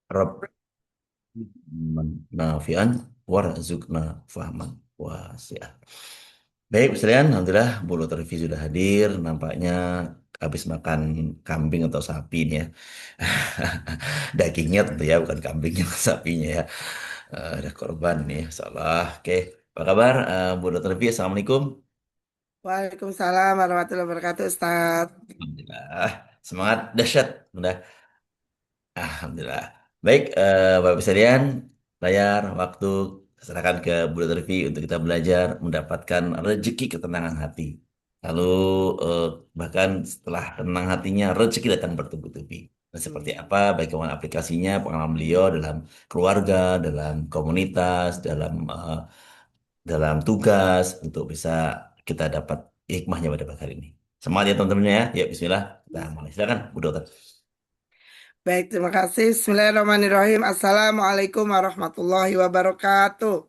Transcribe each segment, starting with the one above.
Rabb nafi'an warzuqna fahman wasi'an. Baik, sekalian, alhamdulillah Bu Dr. Rifi sudah hadir. Nampaknya habis makan kambing atau sapi nih ya. Dagingnya tentu ya, bukan kambingnya, sapinya ya. Ada korban nih, salah. Oke, apa kabar Bu Dr. Rifi? Assalamualaikum. Waalaikumsalam warahmatullahi wabarakatuh, Ustaz. Alhamdulillah. Semangat dahsyat. Udah. Alhamdulillah. Baik, Bapak sekalian, layar waktu serahkan ke Bu Lutfi untuk kita belajar mendapatkan rezeki ketenangan hati. Lalu eh, bahkan setelah tenang hatinya, rezeki datang bertubi-tubi. Dan seperti apa, bagaimana aplikasinya, pengalaman beliau dalam keluarga, dalam komunitas, dalam tugas untuk bisa kita dapat hikmahnya pada pagi hari ini. Semangat ya teman-temannya ya. Yuk, Bismillah. Kita mulai. Silakan, Bu Dokter. Baik, terima kasih. Bismillahirrahmanirrahim. Assalamualaikum warahmatullahi wabarakatuh.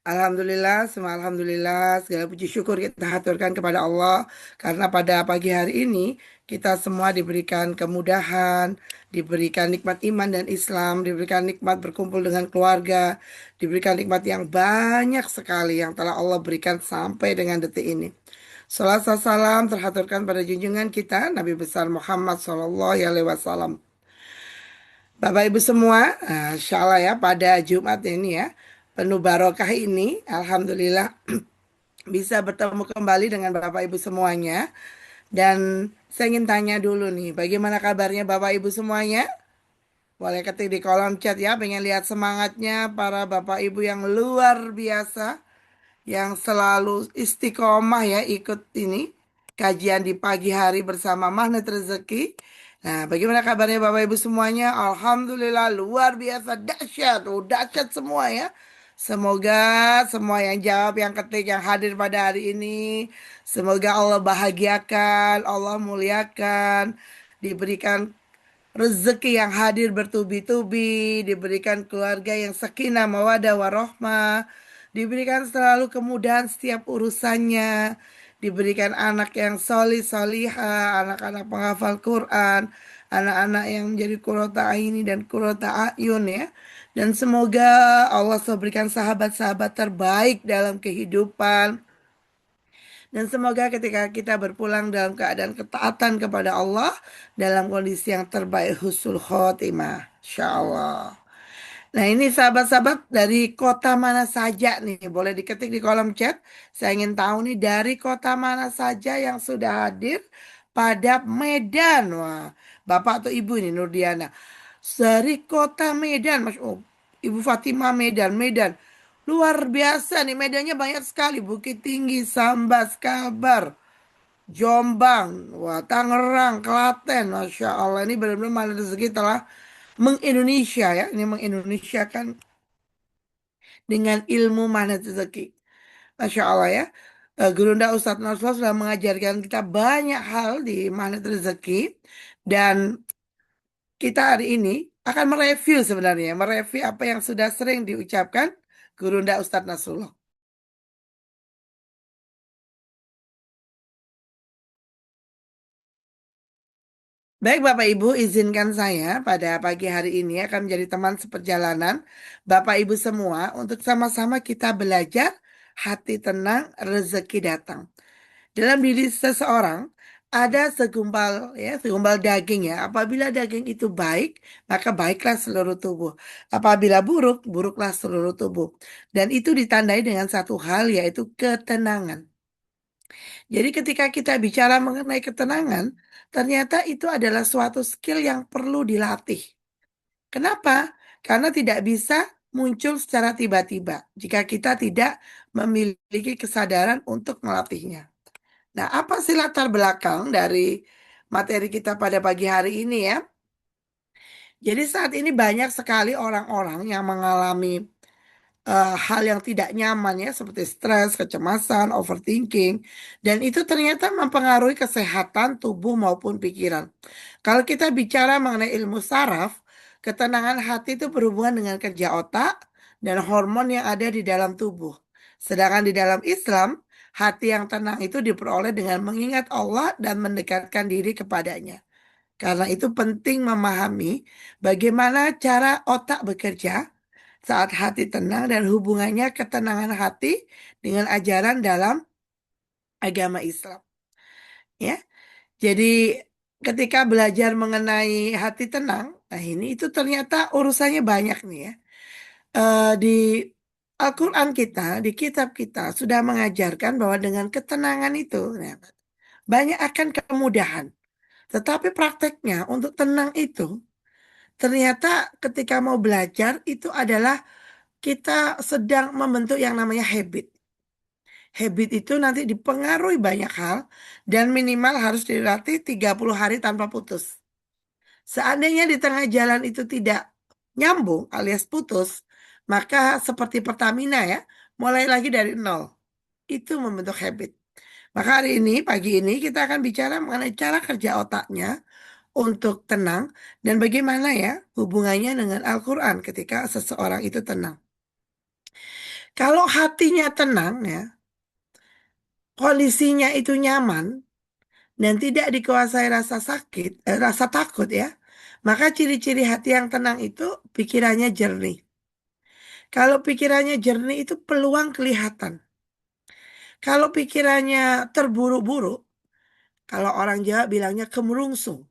Alhamdulillah, semua alhamdulillah, segala puji syukur kita haturkan kepada Allah karena pada pagi hari ini kita semua diberikan kemudahan, diberikan nikmat iman dan Islam, diberikan nikmat berkumpul dengan keluarga, diberikan nikmat yang banyak sekali yang telah Allah berikan sampai dengan detik ini. Salam salam terhaturkan pada junjungan kita Nabi besar Muhammad SAW. Bapak Ibu semua, insya Allah ya pada Jumat ini ya penuh barokah ini, Alhamdulillah bisa bertemu kembali dengan Bapak Ibu semuanya. Dan saya ingin tanya dulu nih, bagaimana kabarnya Bapak Ibu semuanya? Boleh ketik di kolom chat ya, pengen lihat semangatnya para Bapak Ibu yang luar biasa, yang selalu istiqomah ya ikut ini kajian di pagi hari bersama Magnet Rezeki. Nah, bagaimana kabarnya Bapak Ibu semuanya? Alhamdulillah luar biasa dahsyat, dahsyat semua ya. Semoga semua yang jawab, yang ketik, yang hadir pada hari ini, semoga Allah bahagiakan, Allah muliakan, diberikan rezeki yang hadir bertubi-tubi, diberikan keluarga yang sakinah, mawadah, warohmah, diberikan selalu kemudahan setiap urusannya, diberikan anak yang solih, solihah, anak-anak penghafal Quran, anak-anak yang menjadi kurota aini dan kurota ayun ya. Dan semoga Allah selalu berikan sahabat-sahabat terbaik dalam kehidupan, dan semoga ketika kita berpulang dalam keadaan ketaatan kepada Allah, dalam kondisi yang terbaik husnul khotimah. Insya Allah. Nah ini sahabat-sahabat dari kota mana saja nih? Boleh diketik di kolom chat. Saya ingin tahu nih dari kota mana saja yang sudah hadir pada Medan. Wah, Bapak atau Ibu ini Nurdiana. Dari kota Medan, Mas. Oh, Ibu Fatimah Medan, Medan. Luar biasa nih, medannya banyak sekali. Bukit Tinggi, Sambas, Kabar, Jombang, wah, Tangerang, Klaten. Masya Allah, ini benar-benar Malang Rezeki telah mengindonesia ya. Ini mengindonesia dengan ilmu Magnet Rezeki. Masya Allah ya. Gurunda Ustadz Nasrullah sudah mengajarkan kita banyak hal di Magnet Rezeki. Dan kita hari ini akan mereview sebenarnya. Mereview apa yang sudah sering diucapkan Gurunda Ustadz Nasrullah. Baik Bapak Ibu, izinkan saya pada pagi hari ini akan menjadi teman seperjalanan Bapak Ibu semua untuk sama-sama kita belajar hati tenang, rezeki datang. Dalam diri seseorang ada segumpal daging ya. Apabila daging itu baik, maka baiklah seluruh tubuh. Apabila buruk, buruklah seluruh tubuh. Dan itu ditandai dengan satu hal yaitu ketenangan. Jadi ketika kita bicara mengenai ketenangan, ternyata itu adalah suatu skill yang perlu dilatih. Kenapa? Karena tidak bisa muncul secara tiba-tiba jika kita tidak memiliki kesadaran untuk melatihnya. Nah, apa sih latar belakang dari materi kita pada pagi hari ini ya? Jadi saat ini banyak sekali orang-orang yang mengalami hal yang tidak nyaman ya seperti stres, kecemasan, overthinking, dan itu ternyata mempengaruhi kesehatan tubuh maupun pikiran. Kalau kita bicara mengenai ilmu saraf, ketenangan hati itu berhubungan dengan kerja otak dan hormon yang ada di dalam tubuh. Sedangkan di dalam Islam, hati yang tenang itu diperoleh dengan mengingat Allah dan mendekatkan diri kepadanya. Karena itu penting memahami bagaimana cara otak bekerja saat hati tenang dan hubungannya ketenangan hati dengan ajaran dalam agama Islam. Ya, jadi ketika belajar mengenai hati tenang, nah ini itu ternyata urusannya banyak nih ya. Di Al-Quran kita, di kitab kita sudah mengajarkan bahwa dengan ketenangan itu nah, banyak akan kemudahan. Tetapi prakteknya untuk tenang itu ternyata ketika mau belajar itu adalah kita sedang membentuk yang namanya habit. Habit itu nanti dipengaruhi banyak hal dan minimal harus dilatih 30 hari tanpa putus. Seandainya di tengah jalan itu tidak nyambung alias putus, maka seperti Pertamina ya, mulai lagi dari nol. Itu membentuk habit. Maka hari ini, pagi ini kita akan bicara mengenai cara kerja otaknya untuk tenang dan bagaimana ya hubungannya dengan Al-Quran ketika seseorang itu tenang. Kalau hatinya tenang ya, kondisinya itu nyaman dan tidak dikuasai rasa sakit, rasa takut ya, maka ciri-ciri hati yang tenang itu pikirannya jernih. Kalau pikirannya jernih itu peluang kelihatan. Kalau pikirannya terburu-buru, kalau orang Jawa bilangnya kemerungsung.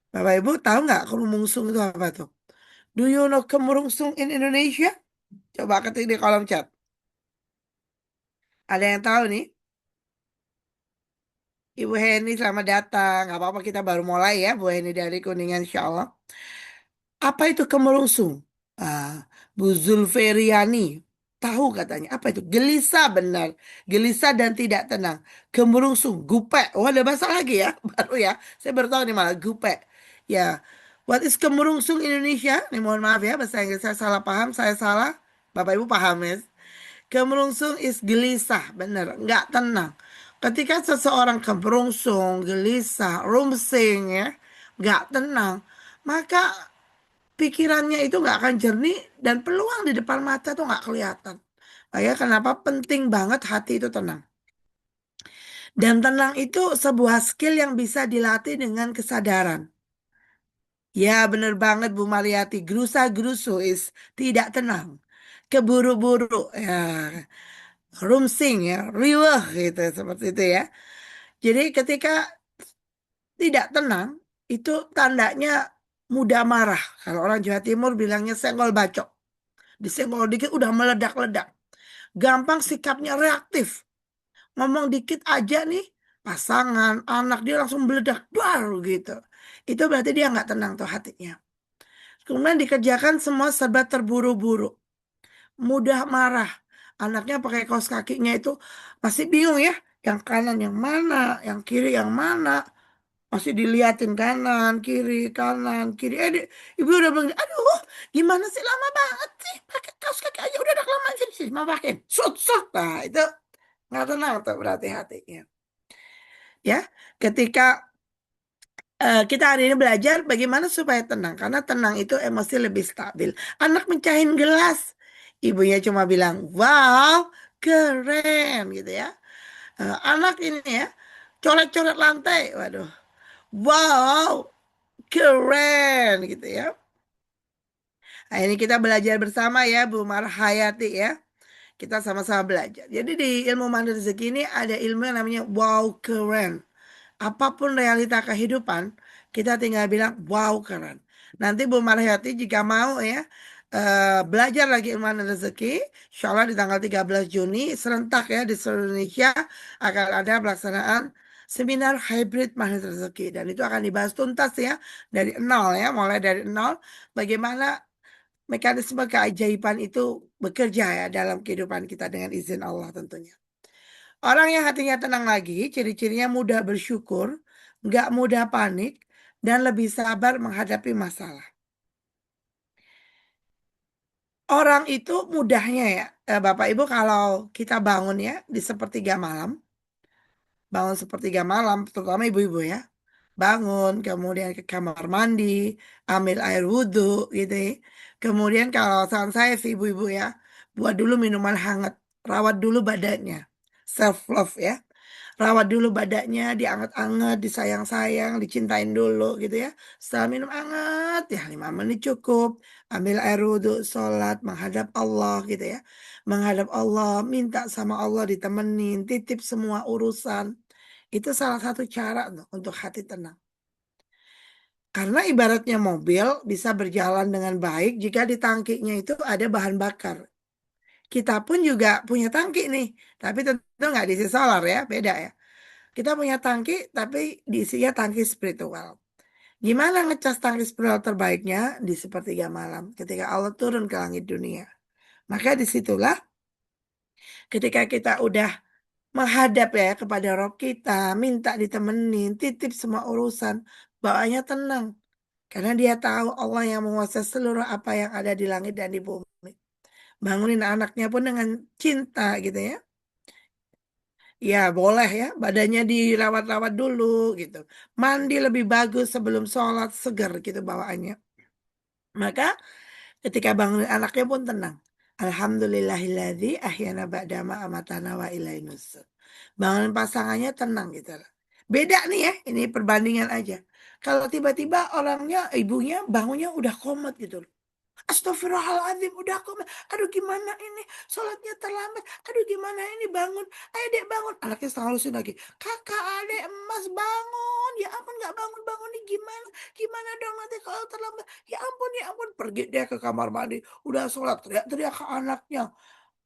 Bapak Ibu tahu nggak kemerungsung itu apa tuh? Do you know kemerungsung in Indonesia? Coba ketik di kolom chat. Ada yang tahu nih? Ibu Heni selamat datang. Gak apa-apa kita baru mulai ya Bu Heni dari Kuningan insya Allah. Apa itu kemerungsung? Ah, Bu Zulferiani tahu katanya. Apa itu? Gelisah benar. Gelisah dan tidak tenang. Kemerungsung, gupek. Oh ada bahasa lagi ya. Baru ya. Saya baru tahu nih malah gupek. Ya. What is kemerungsung Indonesia? Nih mohon maaf ya. Bahasa Inggris saya salah paham. Saya salah. Bapak Ibu paham ya? Kemerungsung is gelisah. Benar. Nggak tenang. Ketika seseorang kemerungsung, gelisah, rumsing ya. Nggak tenang. Maka pikirannya itu nggak akan jernih dan peluang di depan mata tuh nggak kelihatan. Makanya kenapa penting banget hati itu tenang. Dan tenang itu sebuah skill yang bisa dilatih dengan kesadaran. Ya bener banget Bu Mariati, gerusa-gerusu is tidak tenang. Keburu-buru, ya, rumsing ya, riweh gitu, seperti itu ya. Jadi ketika tidak tenang, itu tandanya mudah marah. Kalau orang Jawa Timur bilangnya senggol bacok. Disenggol dikit udah meledak-ledak. Gampang sikapnya reaktif. Ngomong dikit aja nih, pasangan, anak dia langsung meledak. Baru gitu. Itu berarti dia nggak tenang tuh hatinya. Kemudian dikerjakan semua serba terburu-buru. Mudah marah. Anaknya pakai kaos kakinya itu masih bingung ya. Yang kanan yang mana, yang kiri yang mana. Masih diliatin kanan, kiri. Ibu udah bilang, aduh, gimana sih lama banget sih pakai kaos kaki aja udah lama sih sih mau pakai. Sut, sut. Nah, itu nggak tenang tuh berarti hatinya. Ya, ketika kita hari ini belajar bagaimana supaya tenang, karena tenang itu emosi lebih stabil. Anak mencahin gelas, ibunya cuma bilang, wow, keren gitu ya. Anak ini ya, coret-coret lantai, waduh, wow, keren gitu ya. Nah, ini kita belajar bersama ya, Bu Marhayati ya. Kita sama-sama belajar. Jadi di ilmu mandiri rezeki ini ada ilmu yang namanya wow keren. Apapun realita kehidupan, kita tinggal bilang wow keren. Nanti Bu Marhayati jika mau ya belajar lagi ilmu mandiri rezeki, insya Allah di tanggal 13 Juni serentak ya di seluruh Indonesia akan ada pelaksanaan seminar hybrid mandiri rezeki dan itu akan dibahas tuntas ya dari nol ya, mulai dari nol bagaimana mekanisme keajaiban itu bekerja ya dalam kehidupan kita dengan izin Allah tentunya. Orang yang hatinya tenang lagi, ciri-cirinya mudah bersyukur, nggak mudah panik, dan lebih sabar menghadapi masalah. Orang itu mudahnya ya, Bapak Ibu kalau kita bangun ya di sepertiga malam, bangun sepertiga malam, terutama ibu-ibu ya, bangun, kemudian ke kamar mandi, ambil air wudhu gitu ya. Kemudian kalau saran saya sih ibu-ibu ya, buat dulu minuman hangat, rawat dulu badannya, self love ya. rawat dulu badannya, dianget-anget, disayang-sayang, dicintain dulu gitu ya. Setelah minum anget, ya 5 menit cukup. Ambil air wudhu, sholat, menghadap Allah gitu ya. Menghadap Allah, minta sama Allah ditemenin, titip semua urusan. Itu salah satu cara tuh untuk hati tenang. Karena ibaratnya mobil bisa berjalan dengan baik jika di tangkinya itu ada bahan bakar. Kita pun juga punya tangki nih, tapi tentu nggak diisi solar ya, beda ya. Kita punya tangki, tapi diisinya tangki spiritual. Gimana ngecas tangki spiritual terbaiknya? Di sepertiga malam, ketika Allah turun ke langit dunia. Maka disitulah ketika kita udah menghadap ya kepada Rob kita, minta ditemenin, titip semua urusan, bawaannya tenang. Karena dia tahu Allah yang menguasai seluruh apa yang ada di langit dan di bumi. Bangunin anaknya pun dengan cinta gitu ya. Ya boleh ya, badannya dirawat-rawat dulu gitu. Mandi lebih bagus sebelum sholat, seger gitu bawaannya. Maka ketika bangunin anaknya pun tenang. Alhamdulillahilladzi ahyana ba'dama amatana wa ilaihi nusyur. Bangunin pasangannya tenang gitu loh. Beda nih ya, ini perbandingan aja. Kalau tiba-tiba orangnya, ibunya bangunnya udah komat gitu loh. Astagfirullahaladzim, udah aku, aduh gimana ini, sholatnya terlambat, aduh gimana ini bangun, ayo dek bangun, anaknya selalu lusin lagi, kakak adek emas bangun, ya ampun nggak bangun bangun nih gimana, gimana dong nanti kalau terlambat, ya ampun, pergi dia ke kamar mandi, udah sholat teriak-teriak ke anaknya,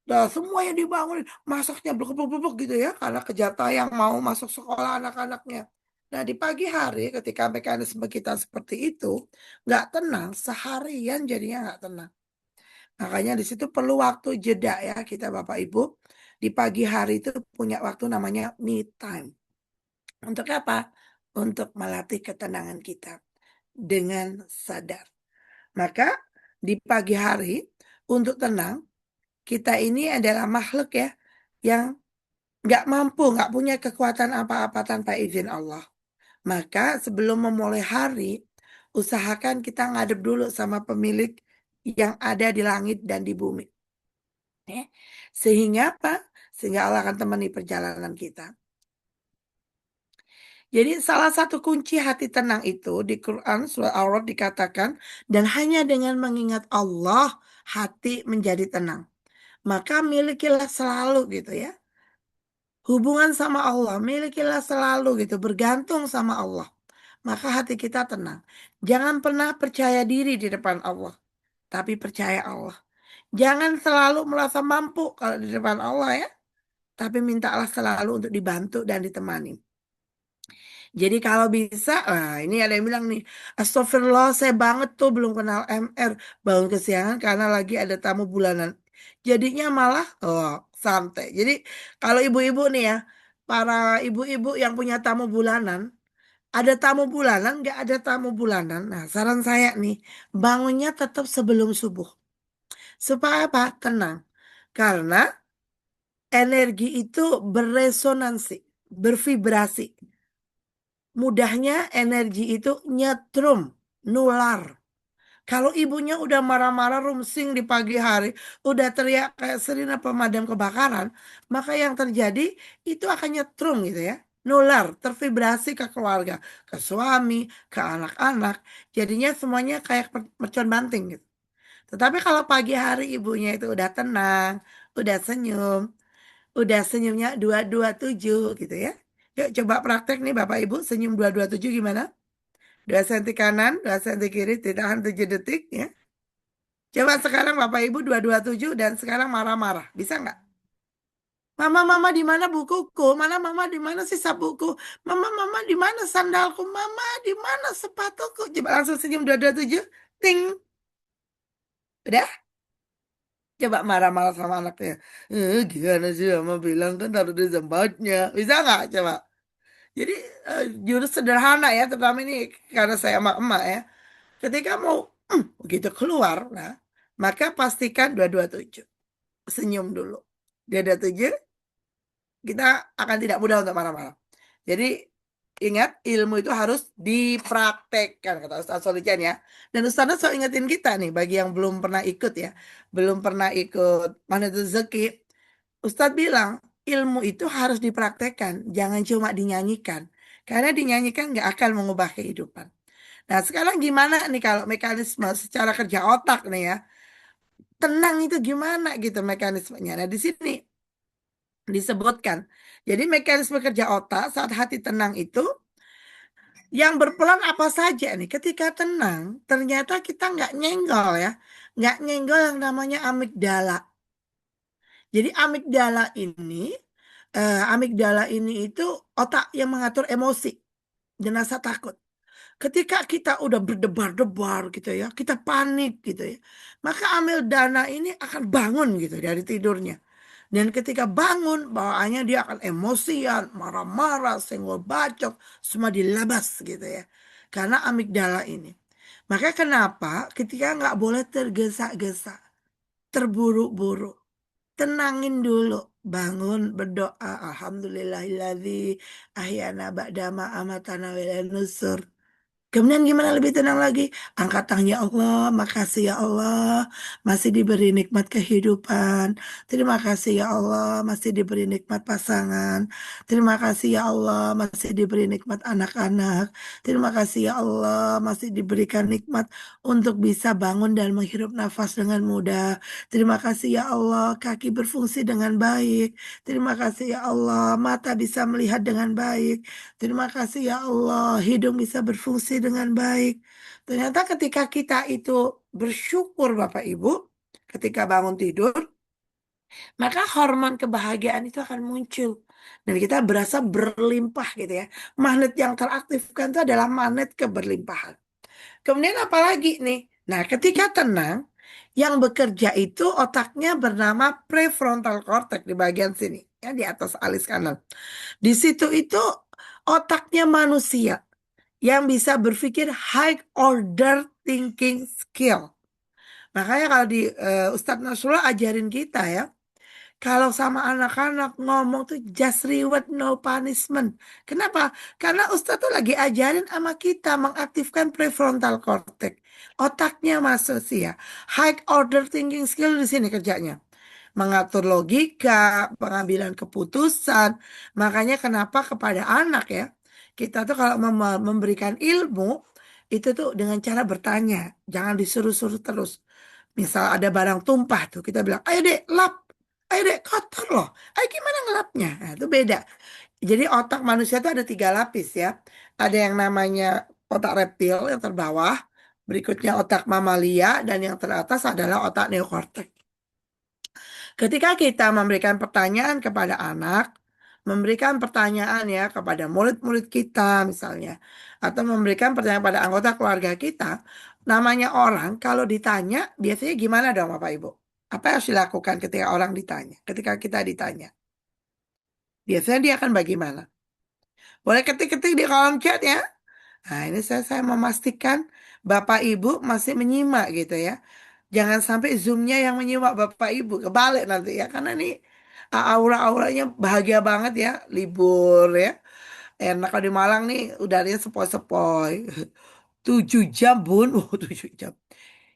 nah semua yang dibangunin, masaknya blubuk-blubuk gitu ya, karena kejar tayang mau masuk sekolah anak-anaknya. Nah di pagi hari ketika mekanisme kita seperti itu, nggak tenang, seharian jadinya nggak tenang. Makanya di situ perlu waktu jeda ya kita Bapak Ibu. Di pagi hari itu punya waktu namanya me time. Untuk apa? Untuk melatih ketenangan kita dengan sadar. Maka di pagi hari untuk tenang, kita ini adalah makhluk ya yang nggak mampu, nggak punya kekuatan apa-apa tanpa izin Allah. Maka sebelum memulai hari, usahakan kita ngadep dulu sama pemilik yang ada di langit dan di bumi. Ya. Sehingga apa? Sehingga Allah akan temani perjalanan kita. Jadi salah satu kunci hati tenang itu di Quran surah Al-Rod dikatakan dan hanya dengan mengingat Allah hati menjadi tenang. Maka milikilah selalu gitu ya. Hubungan sama Allah, milikilah selalu gitu, bergantung sama Allah. Maka hati kita tenang. Jangan pernah percaya diri di depan Allah, tapi percaya Allah. Jangan selalu merasa mampu kalau di depan Allah ya, tapi mintalah selalu untuk dibantu dan ditemani. Jadi kalau bisa, nah ini ada yang bilang nih, astagfirullah saya banget tuh belum kenal MR, bangun kesiangan karena lagi ada tamu bulanan. Jadinya malah, oh santai. Jadi kalau ibu-ibu nih ya, para ibu-ibu yang punya tamu bulanan, ada tamu bulanan, nggak ada tamu bulanan. Nah saran saya nih, bangunnya tetap sebelum subuh. Supaya apa? Tenang. Karena energi itu beresonansi, bervibrasi. Mudahnya energi itu nyetrum, nular. Kalau ibunya udah marah-marah rumsing di pagi hari, udah teriak kayak sirine pemadam kebakaran, maka yang terjadi itu akan nyetrum gitu ya. Nular, tervibrasi ke keluarga, ke suami, ke anak-anak. Jadinya semuanya kayak mercon banting gitu. Tetapi kalau pagi hari ibunya itu udah tenang, udah senyum, udah senyumnya 227 gitu ya. Yuk coba praktek nih Bapak Ibu senyum 227 gimana? 2 senti kanan, 2 senti kiri, ditahan 7 detik ya. Coba sekarang Bapak Ibu 227 dan sekarang marah-marah. Bisa nggak? Mama, mama di mana bukuku? Mana mama di mana sisa buku? Mama, mama di mana sandalku? Mama di mana sepatuku? Coba langsung senyum 227. Ting. Udah? Coba marah-marah sama anaknya. Gimana sih mama bilang kan taruh di tempatnya. Bisa nggak? Coba. Jadi jurus sederhana ya, terutama ini karena saya sama emak ya. Ketika mau begitu keluar, nah, maka pastikan 227. Senyum dulu. 227, kita akan tidak mudah untuk marah-marah. Jadi ingat ilmu itu harus dipraktekkan kata Ustaz Solijan ya. Dan Ustaz selalu ingetin kita nih bagi yang belum pernah ikut ya, belum pernah ikut mana itu Zeki. Ustadz bilang ilmu itu harus dipraktekkan, jangan cuma dinyanyikan. Karena dinyanyikan nggak akan mengubah kehidupan. Nah, sekarang gimana nih kalau mekanisme secara kerja otak nih ya? Tenang itu gimana gitu mekanismenya? Nah, di sini disebutkan. Jadi mekanisme kerja otak saat hati tenang itu yang berperan apa saja nih? Ketika tenang, ternyata kita nggak nyenggol ya. Nggak nyenggol yang namanya amigdala. Jadi amigdala ini itu otak yang mengatur emosi dan rasa takut. Ketika kita udah berdebar-debar gitu ya, kita panik gitu ya, maka amigdala ini akan bangun gitu dari tidurnya. Dan ketika bangun, bawaannya dia akan emosian, marah-marah, senggol bacok, semua dilabas gitu ya. Karena amigdala ini. Maka kenapa ketika nggak boleh tergesa-gesa, terburu-buru. Tenangin dulu, bangun berdoa, Alhamdulillahilladzi ahyana ba'dama amatana wa ilaihin nusur. Kemudian gimana lebih tenang lagi? Angkat tangan ya Allah, makasih ya Allah, masih diberi nikmat kehidupan. Terima kasih ya Allah, masih diberi nikmat pasangan. Terima kasih ya Allah, masih diberi nikmat anak-anak. Terima kasih ya Allah, masih diberikan nikmat untuk bisa bangun dan menghirup nafas dengan mudah. Terima kasih ya Allah, kaki berfungsi dengan baik. Terima kasih ya Allah, mata bisa melihat dengan baik. Terima kasih ya Allah, hidung bisa berfungsi dengan baik. Ternyata ketika kita itu bersyukur Bapak Ibu, ketika bangun tidur, maka hormon kebahagiaan itu akan muncul. Dan kita berasa berlimpah gitu ya. Magnet yang teraktifkan itu adalah magnet keberlimpahan. Kemudian apa lagi nih? Nah, ketika tenang, yang bekerja itu otaknya bernama prefrontal cortex di bagian sini, ya di atas alis kanan. Di situ itu otaknya manusia yang bisa berpikir high order thinking skill. Makanya kalau di Ustadz Nasrullah ajarin kita ya, kalau sama anak-anak ngomong tuh just reward no punishment. Kenapa? Karena Ustadz tuh lagi ajarin sama kita mengaktifkan prefrontal cortex. Otaknya manusia. High order thinking skill di sini kerjanya mengatur logika, pengambilan keputusan. Makanya kenapa kepada anak ya, kita tuh kalau memberikan ilmu itu tuh dengan cara bertanya, jangan disuruh-suruh terus. Misal ada barang tumpah tuh, kita bilang, ayo dek, lap. Ayo dek, kotor loh. Ayo gimana ngelapnya? Nah, itu beda. Jadi otak manusia itu ada 3 lapis ya. Ada yang namanya otak reptil yang terbawah, berikutnya otak mamalia, dan yang teratas adalah otak neokortex. Ketika kita memberikan pertanyaan kepada anak, memberikan pertanyaan ya kepada murid-murid kita misalnya, atau memberikan pertanyaan pada anggota keluarga kita, namanya orang kalau ditanya biasanya gimana dong Bapak Ibu? Apa yang harus dilakukan ketika orang ditanya? Ketika kita ditanya, biasanya dia akan bagaimana? Boleh ketik-ketik di kolom chat ya. Nah, ini saya memastikan Bapak Ibu masih menyimak gitu ya. Jangan sampai Zoom-nya yang menyimak Bapak Ibu. Kebalik nanti ya. Karena ini aura-auranya bahagia banget ya. Libur ya. Enak kalau di Malang nih udaranya sepoi-sepoi. 7 jam bun. 7 jam.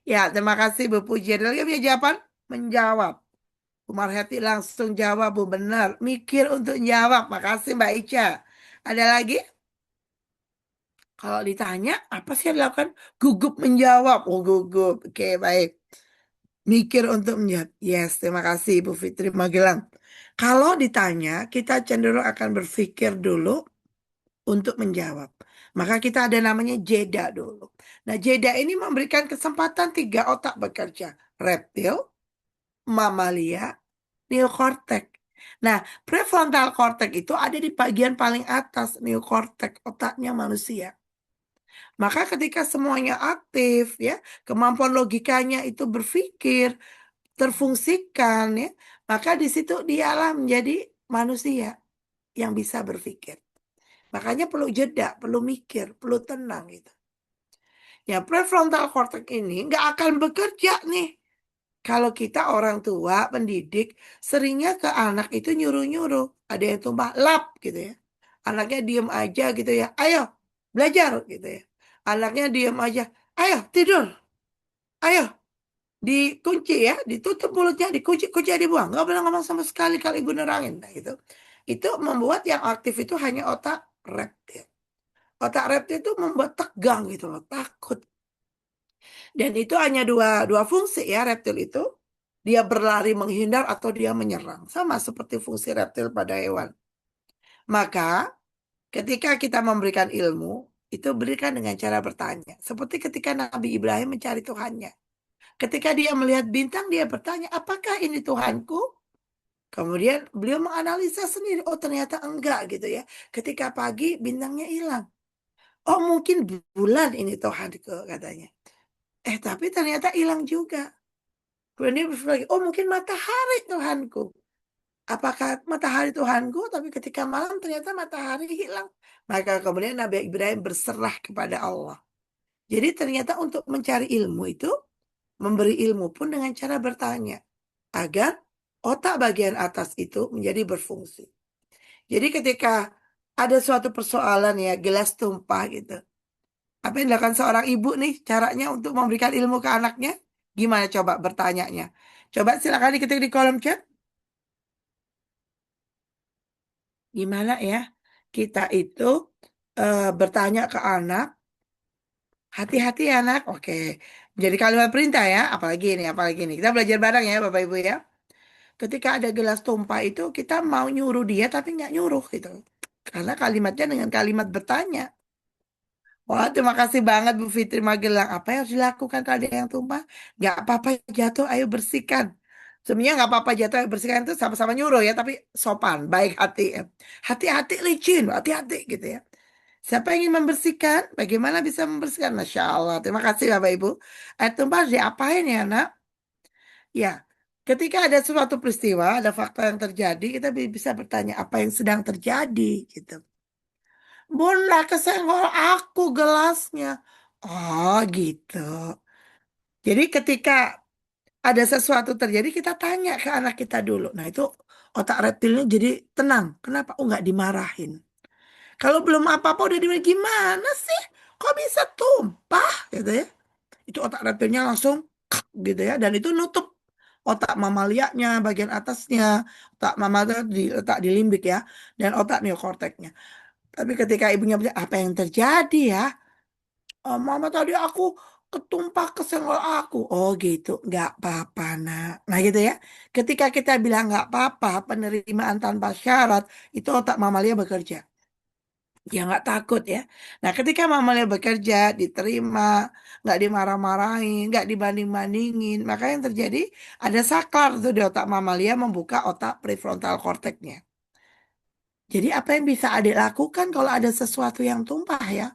Ya terima kasih Bu Puji. Ada lagi yang punya jawaban? Menjawab. Bu Marhati langsung jawab Bu. Benar. Mikir untuk jawab. Makasih Mbak Ica. Ada lagi? Kalau ditanya, apa sih yang dilakukan? Gugup menjawab. Oh, gugup. Oke, baik. Mikir untuk menjawab. Yes, terima kasih Ibu Fitri Magelang. Kalau ditanya, kita cenderung akan berpikir dulu untuk menjawab. Maka kita ada namanya jeda dulu. Nah, jeda ini memberikan kesempatan 3 otak bekerja. Reptil, mamalia, neokortek. Nah, prefrontal cortex itu ada di bagian paling atas neokortek, otaknya manusia. Maka ketika semuanya aktif ya, kemampuan logikanya itu berpikir, terfungsikan ya, maka di situ dialah menjadi manusia yang bisa berpikir. Makanya perlu jeda, perlu mikir, perlu tenang gitu. Ya prefrontal cortex ini nggak akan bekerja nih. Kalau kita orang tua, pendidik, seringnya ke anak itu nyuruh-nyuruh. Ada yang tumpah lap gitu ya. Anaknya diem aja gitu ya. Ayo belajar gitu ya. Anaknya diem aja. Ayo tidur. Ayo. dikunci ya, ditutup mulutnya, dikunci, kunci dibuang, nggak boleh ngomong sama sekali kalau ibu nerangin. Nah, gitu. Itu membuat yang aktif itu hanya otak reptil. Otak reptil itu membuat tegang gitu loh, takut. Dan itu hanya dua fungsi ya reptil itu. Dia berlari menghindar atau dia menyerang. Sama seperti fungsi reptil pada hewan. Maka ketika kita memberikan ilmu, itu berikan dengan cara bertanya. Seperti ketika Nabi Ibrahim mencari Tuhannya. Ketika dia melihat bintang, dia bertanya, apakah ini Tuhanku? Kemudian beliau menganalisa sendiri, oh ternyata enggak gitu ya. Ketika pagi bintangnya hilang. Oh mungkin bulan ini Tuhanku katanya. Tapi ternyata hilang juga. Kemudian dia berpikir lagi, oh mungkin matahari Tuhanku. Apakah matahari Tuhanku? Tapi ketika malam ternyata matahari hilang. Maka kemudian Nabi Ibrahim berserah kepada Allah. Jadi ternyata untuk mencari ilmu itu, memberi ilmu pun dengan cara bertanya. Agar otak bagian atas itu menjadi berfungsi. Jadi ketika ada suatu persoalan ya, gelas tumpah gitu. Apa yang dilakukan seorang ibu nih caranya untuk memberikan ilmu ke anaknya? Gimana coba bertanyanya? Coba silakan diketik di kolom chat. Gimana ya? Kita itu bertanya ke anak, hati-hati ya anak. Oke. Jadi kalimat perintah ya, apalagi ini, apalagi ini. Kita belajar bareng ya Bapak Ibu ya. Ketika ada gelas tumpah itu kita mau nyuruh dia tapi nggak nyuruh gitu. Karena kalimatnya dengan kalimat bertanya. Wah, terima kasih banget Bu Fitri Magelang. Apa yang harus dilakukan kalau ada yang tumpah? Nggak apa-apa jatuh, ayo bersihkan. Sebenarnya nggak apa-apa jatuh, ayo bersihkan itu sama-sama nyuruh ya, tapi sopan, baik hati ya. Hati-hati licin, hati-hati gitu ya. Siapa yang ingin membersihkan? Bagaimana bisa membersihkan? Masya Allah. Terima kasih Bapak Ibu. Air tumpah harus diapain ya nak? Ya, ketika ada suatu peristiwa, ada fakta yang terjadi, kita bisa bertanya apa yang sedang terjadi gitu. Bunda kesenggol aku gelasnya. Oh gitu. Jadi ketika ada sesuatu terjadi, kita tanya ke anak kita dulu. Nah itu otak reptilnya jadi tenang. Kenapa? Oh nggak dimarahin. Kalau belum apa-apa udah dimarahin. Gimana sih? Kok bisa tumpah? Gitu ya. Itu otak reptilnya langsung kak, gitu ya. Dan itu nutup otak mamalianya bagian atasnya. Otak mamalia diletak di limbik ya. Dan otak neokorteknya. Tapi ketika ibunya bilang, apa yang terjadi ya? Oh, mama tadi aku ketumpah kesenggol aku. Oh gitu, nggak apa-apa nak. Nah gitu ya. Ketika kita bilang nggak apa-apa, penerimaan tanpa syarat, itu otak mamalia bekerja. Ya nggak takut ya. Nah ketika mamalia bekerja, diterima, nggak dimarah-marahin, nggak dibanding-bandingin, maka yang terjadi ada saklar tuh di otak mamalia membuka otak prefrontal korteknya. Jadi apa yang bisa adik lakukan kalau ada sesuatu yang tumpah ya?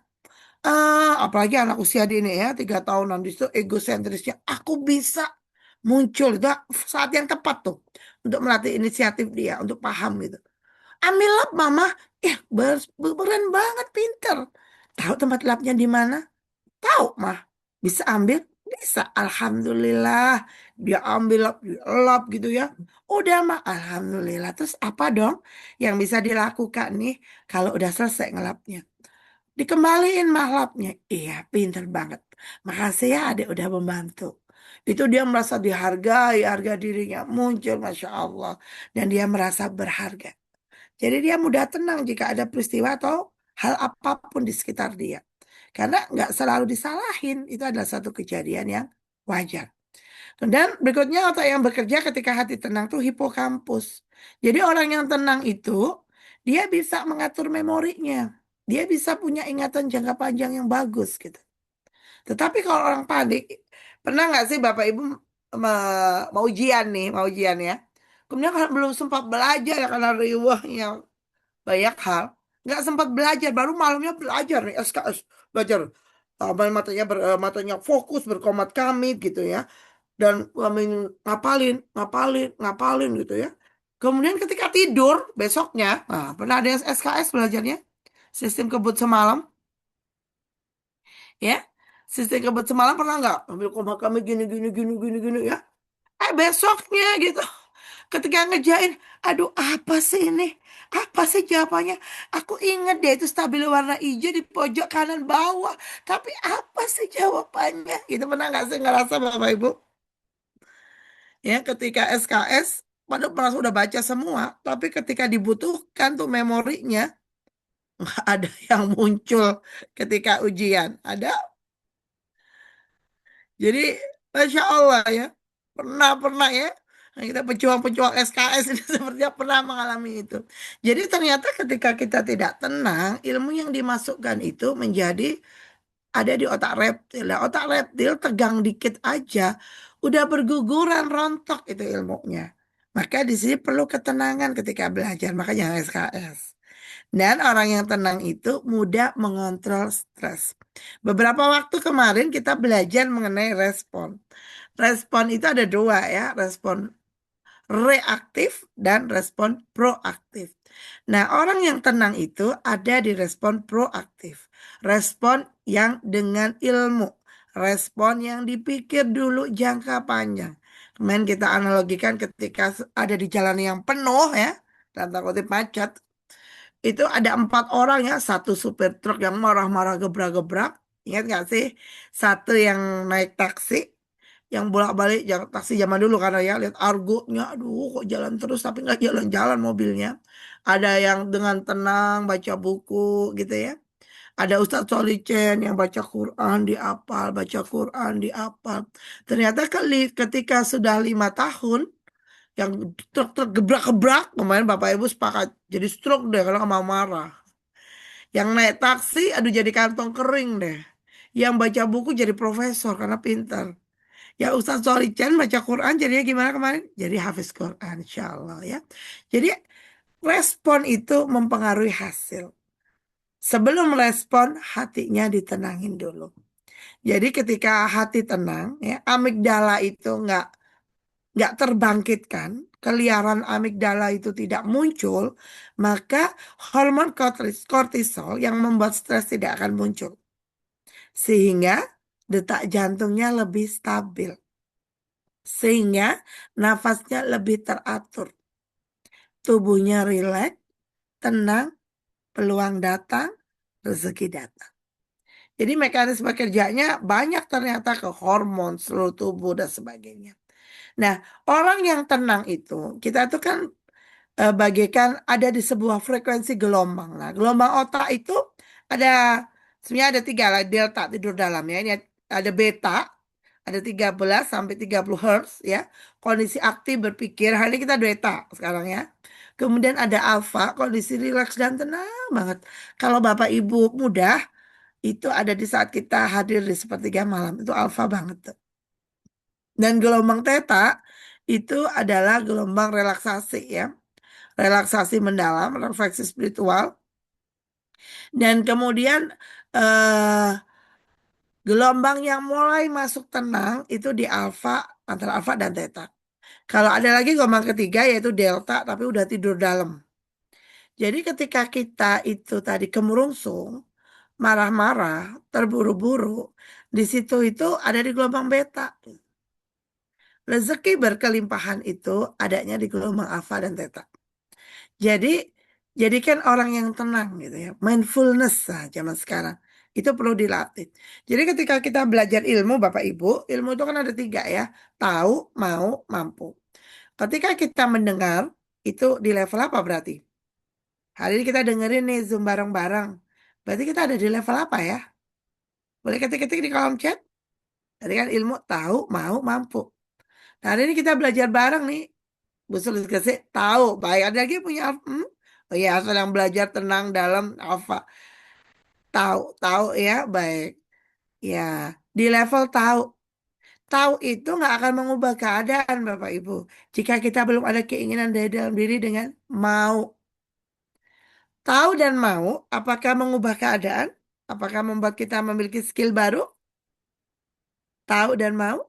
Apalagi anak usia dini ya, 3 tahunan di situ egosentrisnya. Aku bisa muncul itu saat yang tepat tuh untuk melatih inisiatif dia, untuk paham gitu. Ambil lab mama, keren banget, pinter. Tahu tempat labnya di mana? Tahu mah, bisa ambil, bisa. Alhamdulillah, dia ambil lab, dia lab gitu ya. Udah mah, alhamdulillah. Terus apa dong yang bisa dilakukan nih kalau udah selesai ngelapnya? Dikembaliin mahlapnya. Iya, pinter banget. Makasih ya adik udah membantu. Itu dia merasa dihargai, harga dirinya muncul, Masya Allah. Dan dia merasa berharga. Jadi dia mudah tenang jika ada peristiwa atau hal apapun di sekitar dia. Karena nggak selalu disalahin. Itu adalah satu kejadian yang wajar. Dan berikutnya otak yang bekerja ketika hati tenang tuh hipokampus. Jadi orang yang tenang itu dia bisa mengatur memorinya. Dia bisa punya ingatan jangka panjang yang bagus gitu. Tetapi kalau orang panik, pernah nggak sih Bapak Ibu mau ujian nih, mau ujian ya. Kemudian kan belum sempat belajar ya karena riwahnya banyak hal. Nggak sempat belajar, baru malamnya belajar nih SKS. Belajar. Matanya, matanya fokus, berkomat kamit gitu ya dan kami ngapalin, ngapalin, ngapalin gitu ya. Kemudian ketika tidur besoknya, nah, pernah ada SKS belajarnya, sistem kebut semalam, ya. Sistem kebut semalam pernah nggak? Ambil koma kami gini, gini, gini, gini, gini ya. Besoknya gitu, ketika ngejain, aduh apa sih ini? Apa sih jawabannya? Aku inget deh itu stabilo warna hijau di pojok kanan bawah. Tapi apa sih jawabannya? Gitu pernah nggak sih ngerasa Bapak Ibu? Ya, ketika SKS, padahal pernah sudah baca semua, tapi ketika dibutuhkan tuh memorinya, nggak ada yang muncul ketika ujian. Ada, jadi Masya Allah ya, pernah ya. Nah, kita pejuang-pejuang SKS ini sepertinya pernah mengalami itu. Jadi ternyata ketika kita tidak tenang, ilmu yang dimasukkan itu menjadi ada di otak reptil. Nah, otak reptil tegang dikit aja, udah berguguran rontok itu ilmunya. Maka di sini perlu ketenangan ketika belajar, makanya SKS. Dan orang yang tenang itu mudah mengontrol stres. Beberapa waktu kemarin kita belajar mengenai respon. Respon itu ada dua ya, respon reaktif dan respon proaktif. Nah, orang yang tenang itu ada di respon proaktif. Respon yang dengan ilmu. Respon yang dipikir dulu jangka panjang. Kemudian kita analogikan ketika ada di jalan yang penuh ya, tanda kutip macet, itu ada 4 orang ya, satu supir truk yang marah-marah gebrak-gebrak. Ingat nggak sih? Satu yang naik taksi, yang bolak-balik taksi zaman dulu karena ya lihat argonya, aduh kok jalan terus tapi nggak jalan-jalan mobilnya. Ada yang dengan tenang baca buku gitu ya. Ada Ustadz Solicen yang baca Quran dihafal, baca Quran dihafal. Ternyata ketika sudah 5 tahun, yang truk-truk gebrak-gebrak, kemarin Bapak Ibu sepakat jadi stroke deh kalau nggak mau marah. Yang naik taksi, aduh jadi kantong kering deh. Yang baca buku jadi profesor karena pintar. Ya Ustadz Solicen baca Quran jadinya gimana kemarin? Jadi hafiz Quran insya Allah ya. Jadi respon itu mempengaruhi hasil. Sebelum respon hatinya ditenangin dulu. Jadi ketika hati tenang ya amigdala itu nggak terbangkitkan, keliaran amigdala itu tidak muncul, maka hormon kortisol yang membuat stres tidak akan muncul. Sehingga detak jantungnya lebih stabil. Sehingga nafasnya lebih teratur. Tubuhnya rileks, tenang, peluang datang, rezeki datang. Jadi mekanisme kerjanya banyak ternyata ke hormon, seluruh tubuh dan sebagainya. Nah, orang yang tenang itu, kita tuh kan bagaikan ada di sebuah frekuensi gelombang. Nah, gelombang otak itu ada sebenarnya ada 3 lah, delta tidur dalam ya. Ini ada beta, ada 13 sampai 30 Hertz ya. Kondisi aktif berpikir, hari ini kita beta sekarang ya. Kemudian ada alfa, kondisi rileks dan tenang banget. Kalau Bapak Ibu muda, itu ada di saat kita hadir di sepertiga malam. Itu alfa banget tuh. Dan gelombang theta itu adalah gelombang relaksasi ya. Relaksasi mendalam, refleksi spiritual. Dan kemudian eh, gelombang yang mulai masuk tenang itu di alfa, antara alfa dan theta. Kalau ada lagi gelombang ketiga yaitu delta tapi udah tidur dalam. Jadi ketika kita itu tadi kemerungsung, marah-marah, terburu-buru, di situ itu ada di gelombang beta. Rezeki berkelimpahan itu adanya di gelombang alfa dan theta. Jadi, jadikan orang yang tenang gitu ya. Mindfulness lah zaman sekarang. Itu perlu dilatih. Jadi ketika kita belajar ilmu, Bapak Ibu, ilmu itu kan ada 3 ya. Tahu, mau, mampu. Ketika kita mendengar, itu di level apa berarti? Hari ini kita dengerin nih Zoom bareng-bareng. Berarti kita ada di level apa ya? Boleh ketik-ketik di kolom chat. Tadi kan ilmu, tahu, mau, mampu. Nah, hari ini kita belajar bareng nih. Bu Sulis Gresik tahu baik ada lagi punya oh iya asal yang belajar tenang dalam alfa tahu ya baik ya di level tahu tahu itu nggak akan mengubah keadaan Bapak Ibu jika kita belum ada keinginan dari dalam diri dengan mau tahu dan mau apakah mengubah keadaan apakah membuat kita memiliki skill baru tahu dan mau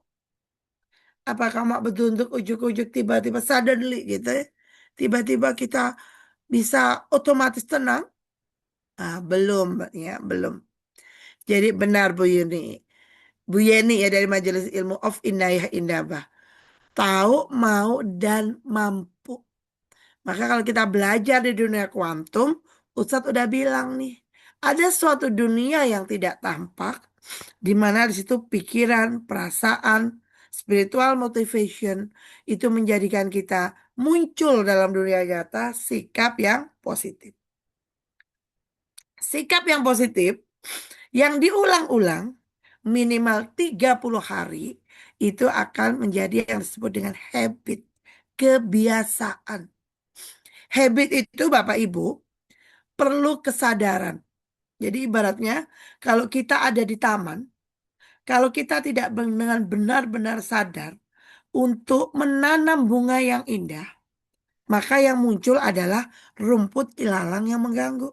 apakah mau betul untuk ujuk-ujuk tiba-tiba suddenly gitu ya tiba-tiba kita bisa otomatis tenang. Ah, belum, Mbak, ya, belum. Jadi benar Bu Yuni. Bu Yeni ya dari Majelis Ilmu of Inayah Indabah. Tahu, mau, dan mampu. Maka kalau kita belajar di dunia kuantum, Ustadz udah bilang nih, ada suatu dunia yang tidak tampak, di mana di situ pikiran, perasaan, Spiritual motivation itu menjadikan kita muncul dalam dunia nyata sikap yang positif. Sikap yang positif yang diulang-ulang minimal 30 hari itu akan menjadi yang disebut dengan habit, kebiasaan. Habit itu Bapak Ibu perlu kesadaran. Jadi ibaratnya kalau kita ada di taman, kalau kita tidak dengan benar-benar sadar untuk menanam bunga yang indah, maka yang muncul adalah rumput ilalang yang mengganggu.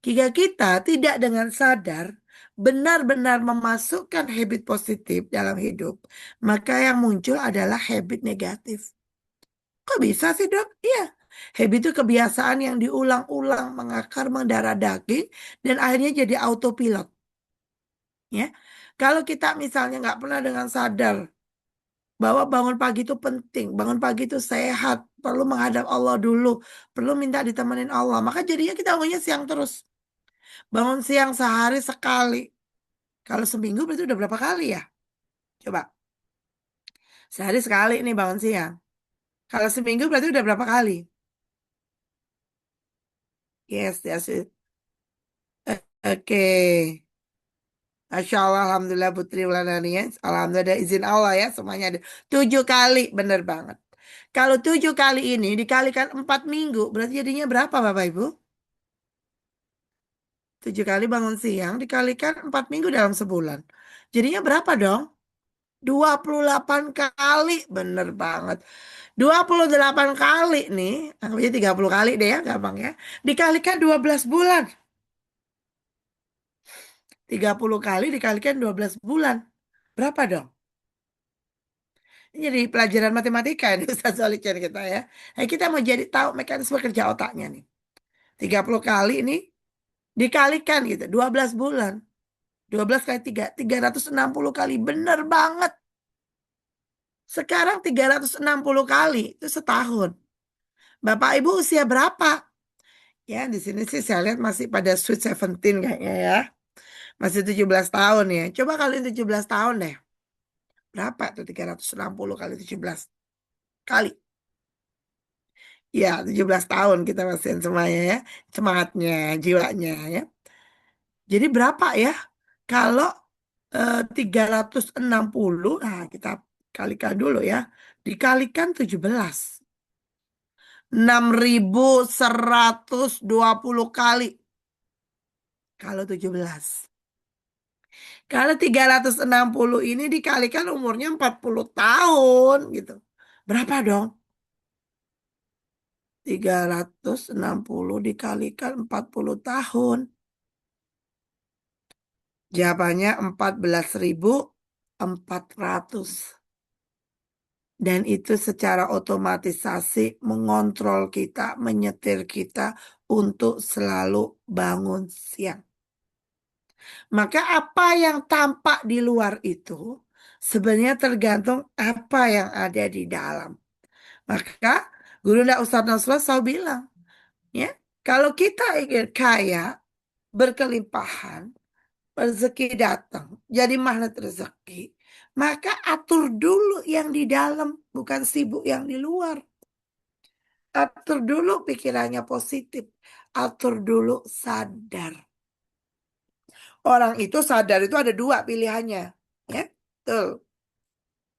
Jika kita tidak dengan sadar benar-benar memasukkan habit positif dalam hidup, maka yang muncul adalah habit negatif. Kok bisa sih dok? Iya, habit itu kebiasaan yang diulang-ulang mengakar mendarah daging dan akhirnya jadi autopilot. Ya, kalau kita misalnya nggak pernah dengan sadar bahwa bangun pagi itu penting, bangun pagi itu sehat, perlu menghadap Allah dulu, perlu minta ditemenin Allah, maka jadinya kita bangunnya siang terus. Bangun siang sehari sekali. Kalau seminggu berarti udah berapa kali ya? Coba, sehari sekali nih bangun siang. Kalau seminggu berarti udah berapa kali? Yes, yes. Oke. Masya Allah, Alhamdulillah Putri Wulandari ya. Alhamdulillah ada izin Allah ya. Semuanya ada 7 kali. Bener banget. Kalau 7 kali ini dikalikan 4 minggu. Berarti jadinya berapa Bapak Ibu? 7 kali bangun siang dikalikan 4 minggu dalam sebulan. Jadinya berapa dong? 28 kali. Bener banget. 28 kali nih. Anggapnya 30 kali deh ya gampang ya. Dikalikan 12 bulan. 30 kali dikalikan 12 bulan. Berapa dong? Ini jadi pelajaran matematika ini Ustaz Solikin kita ya. Nah, kita mau jadi tahu mekanisme kerja otaknya nih. 30 kali ini dikalikan gitu, 12 bulan. 12 kali 3, 360 kali. Bener banget. Sekarang 360 kali itu setahun. Bapak Ibu usia berapa? Ya, di sini sih saya lihat masih pada sweet 17 kayaknya ya. Masih 17 tahun ya. Coba kalian 17 tahun deh. Berapa tuh 360 kali 17 kali? Ya, 17 tahun kita masih semuanya ya. Semangatnya, jiwanya ya. Jadi berapa ya? Kalau 360, nah kita kalikan dulu ya. Dikalikan 17. 6.120 kali. Kalau 17. Kalau 360 ini dikalikan umurnya 40 tahun gitu. Berapa dong? 360 dikalikan 40 tahun. Jawabannya 14.400. Dan itu secara otomatisasi mengontrol kita, menyetir kita untuk selalu bangun siang. Maka apa yang tampak di luar itu sebenarnya tergantung apa yang ada di dalam. Maka Guru Ndak Ustadz Nasrullah selalu bilang, ya, kalau kita ingin kaya, berkelimpahan, rezeki datang, jadi magnet rezeki, maka atur dulu yang di dalam, bukan sibuk yang di luar. Atur dulu pikirannya positif, atur dulu sadar. Orang itu sadar itu ada dua pilihannya, ya, tuh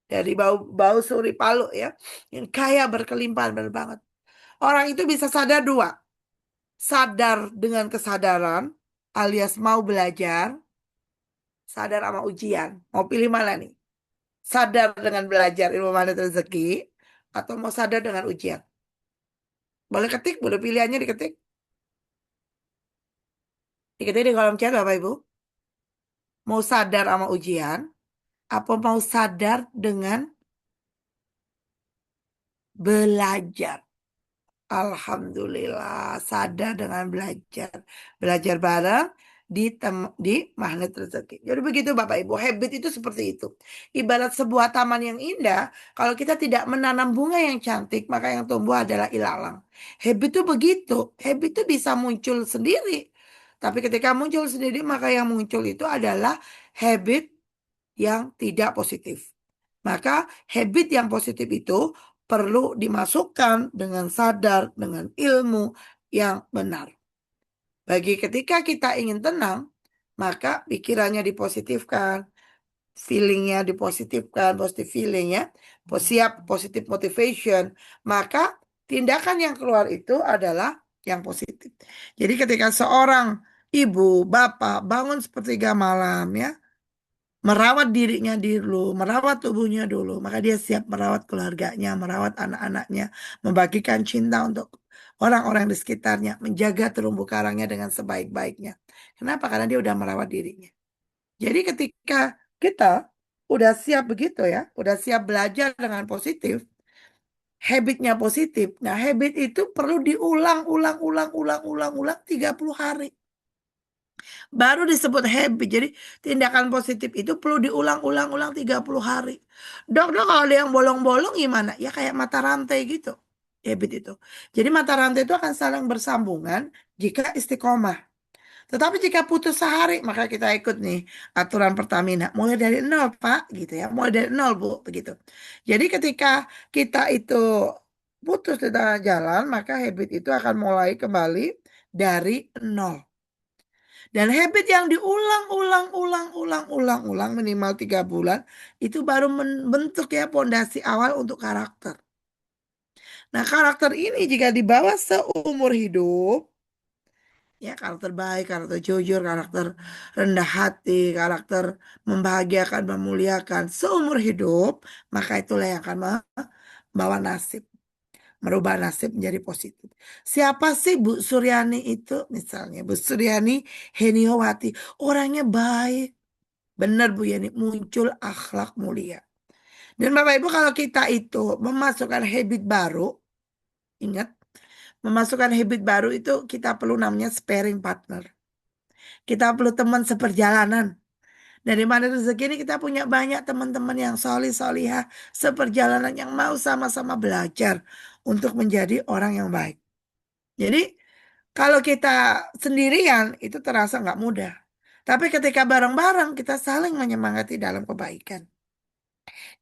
dari bau bau suri palu ya, yang kaya berkelimpahan benar banget. Orang itu bisa sadar dua, sadar dengan kesadaran alias mau belajar, sadar sama ujian. Mau pilih mana nih? Sadar dengan belajar ilmu magnet rezeki atau mau sadar dengan ujian? Boleh ketik, boleh pilihannya diketik. Diketik di kolom chat Bapak Ibu. Mau sadar sama ujian, apa mau sadar dengan belajar? Alhamdulillah, sadar dengan belajar. Belajar bareng di magnet rezeki. Jadi begitu Bapak Ibu, habit itu seperti itu. Ibarat sebuah taman yang indah, kalau kita tidak menanam bunga yang cantik, maka yang tumbuh adalah ilalang. Habit itu begitu. Habit itu bisa muncul sendiri. Tapi ketika muncul sendiri, maka yang muncul itu adalah habit yang tidak positif. Maka habit yang positif itu perlu dimasukkan dengan sadar, dengan ilmu yang benar. Bagi ketika kita ingin tenang, maka pikirannya dipositifkan, feelingnya dipositifkan, positive feeling ya, siap positive motivation, maka tindakan yang keluar itu adalah yang positif. Jadi ketika seorang ibu, bapak bangun sepertiga malam ya, merawat dirinya dulu, merawat tubuhnya dulu, maka dia siap merawat keluarganya, merawat anak-anaknya, membagikan cinta untuk orang-orang di sekitarnya, menjaga terumbu karangnya dengan sebaik-baiknya. Kenapa? Karena dia udah merawat dirinya. Jadi ketika kita udah siap begitu ya, udah siap belajar dengan positif, habitnya positif. Nah, habit itu perlu diulang, ulang, ulang, ulang, ulang, ulang 30 hari. Baru disebut habit. Jadi tindakan positif itu perlu diulang-ulang-ulang 30 hari. Dok, kalau ada yang bolong-bolong gimana? Ya kayak mata rantai gitu. Habit itu. Jadi mata rantai itu akan saling bersambungan jika istiqomah. Tetapi jika putus sehari, maka kita ikut nih aturan Pertamina. Mulai dari nol, Pak, gitu ya. Mulai dari nol, Bu, begitu. Jadi ketika kita itu putus di tengah jalan, maka habit itu akan mulai kembali dari nol. Dan habit yang diulang-ulang minimal 3 bulan, itu baru membentuk ya pondasi awal untuk karakter. Nah, karakter ini jika dibawa seumur hidup, ya karakter baik, karakter jujur, karakter rendah hati, karakter membahagiakan, memuliakan seumur hidup, maka itulah yang akan membawa nasib, merubah nasib menjadi positif. Siapa sih Bu Suryani itu? Misalnya Bu Suryani Heniowati, orangnya baik. Benar Bu Yani, muncul akhlak mulia. Dan Bapak Ibu kalau kita itu memasukkan habit baru, ingat, memasukkan habit baru itu kita perlu namanya sparing partner. Kita perlu teman seperjalanan. Dari mana rezeki ini kita punya banyak teman-teman yang solih-solihah seperjalanan yang mau sama-sama belajar untuk menjadi orang yang baik. Jadi kalau kita sendirian itu terasa nggak mudah. Tapi ketika bareng-bareng kita saling menyemangati dalam kebaikan.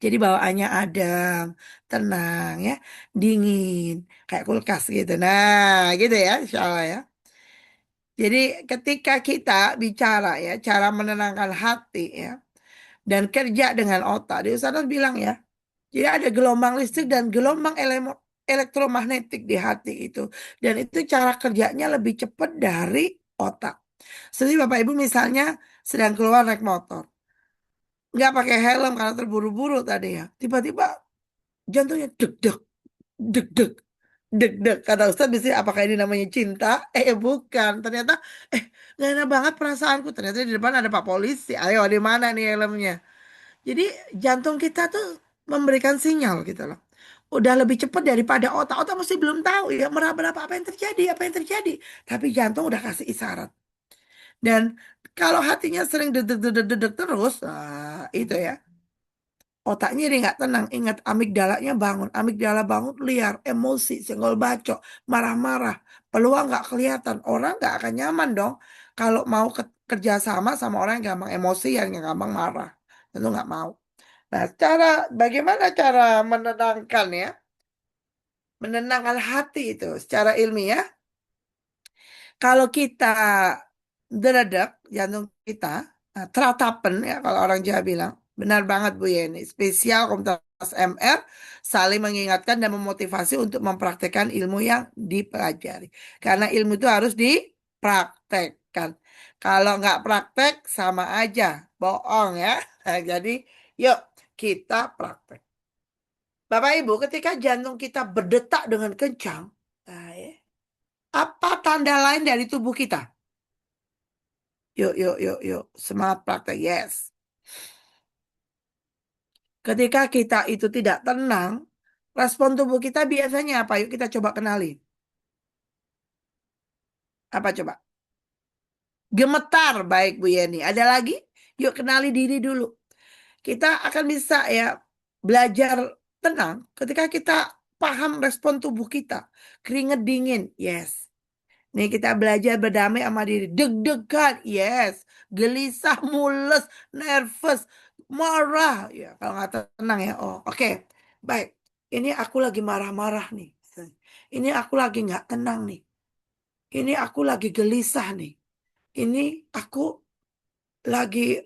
Jadi bawaannya adem, tenang ya, dingin, kayak kulkas gitu. Nah gitu ya insya Allah ya. Jadi ketika kita bicara ya, cara menenangkan hati ya, dan kerja dengan otak. Di sana bilang ya, jadi ada gelombang listrik dan gelombang elektromagnetik di hati itu. Dan itu cara kerjanya lebih cepat dari otak. Jadi Bapak Ibu misalnya sedang keluar naik motor. Nggak pakai helm karena terburu-buru tadi ya. Tiba-tiba jantungnya deg-deg, deg-deg, deg-deg. Kata Ustadz bisa apakah ini namanya cinta? Bukan. Ternyata nggak enak banget perasaanku. Ternyata di depan ada Pak Polisi. Ayo di mana nih helmnya? Jadi jantung kita tuh memberikan sinyal gitu loh. Udah lebih cepat daripada otak. Otak mesti belum tahu ya meraba-raba apa yang terjadi, apa yang terjadi. Tapi jantung udah kasih isyarat. Dan kalau hatinya sering dedek-dedek terus, nah, itu ya. Otaknya dia nggak tenang. Ingat amigdalanya bangun. Amigdala bangun liar, emosi, senggol bacok, marah-marah. Peluang nggak kelihatan. Orang nggak akan nyaman dong. Kalau mau kerja sama orang yang gampang emosi, yang gampang marah. Tentu nggak mau. Nah, bagaimana cara menenangkan ya? Menenangkan hati itu secara ilmiah. Kalau kita deredak jantung kita, nah, teratapen ya kalau orang Jawa bilang. Benar banget Bu Yeni. Spesial Komunitas MR saling mengingatkan dan memotivasi untuk mempraktekkan ilmu yang dipelajari. Karena ilmu itu harus dipraktekkan. Kalau nggak praktek sama aja bohong ya. Nah, jadi yuk kita praktek. Bapak Ibu, ketika jantung kita berdetak dengan kencang, nah, ya, apa tanda lain dari tubuh kita? Yuk. Semangat praktek, yes. Ketika kita itu tidak tenang, respon tubuh kita biasanya apa? Yuk kita coba kenali. Apa coba? Gemetar, baik Bu Yeni. Ada lagi? Yuk kenali diri dulu. Kita akan bisa ya belajar tenang ketika kita paham respon tubuh kita. Keringat dingin, yes. Nih kita belajar berdamai sama diri. Deg-degan, yes. Gelisah, mules, nervous. marah. Ya, kalau nggak tenang ya. Oh, oke. Baik. Ini aku lagi marah-marah nih. Ini aku lagi nggak tenang nih. Ini aku lagi gelisah nih. Ini aku lagi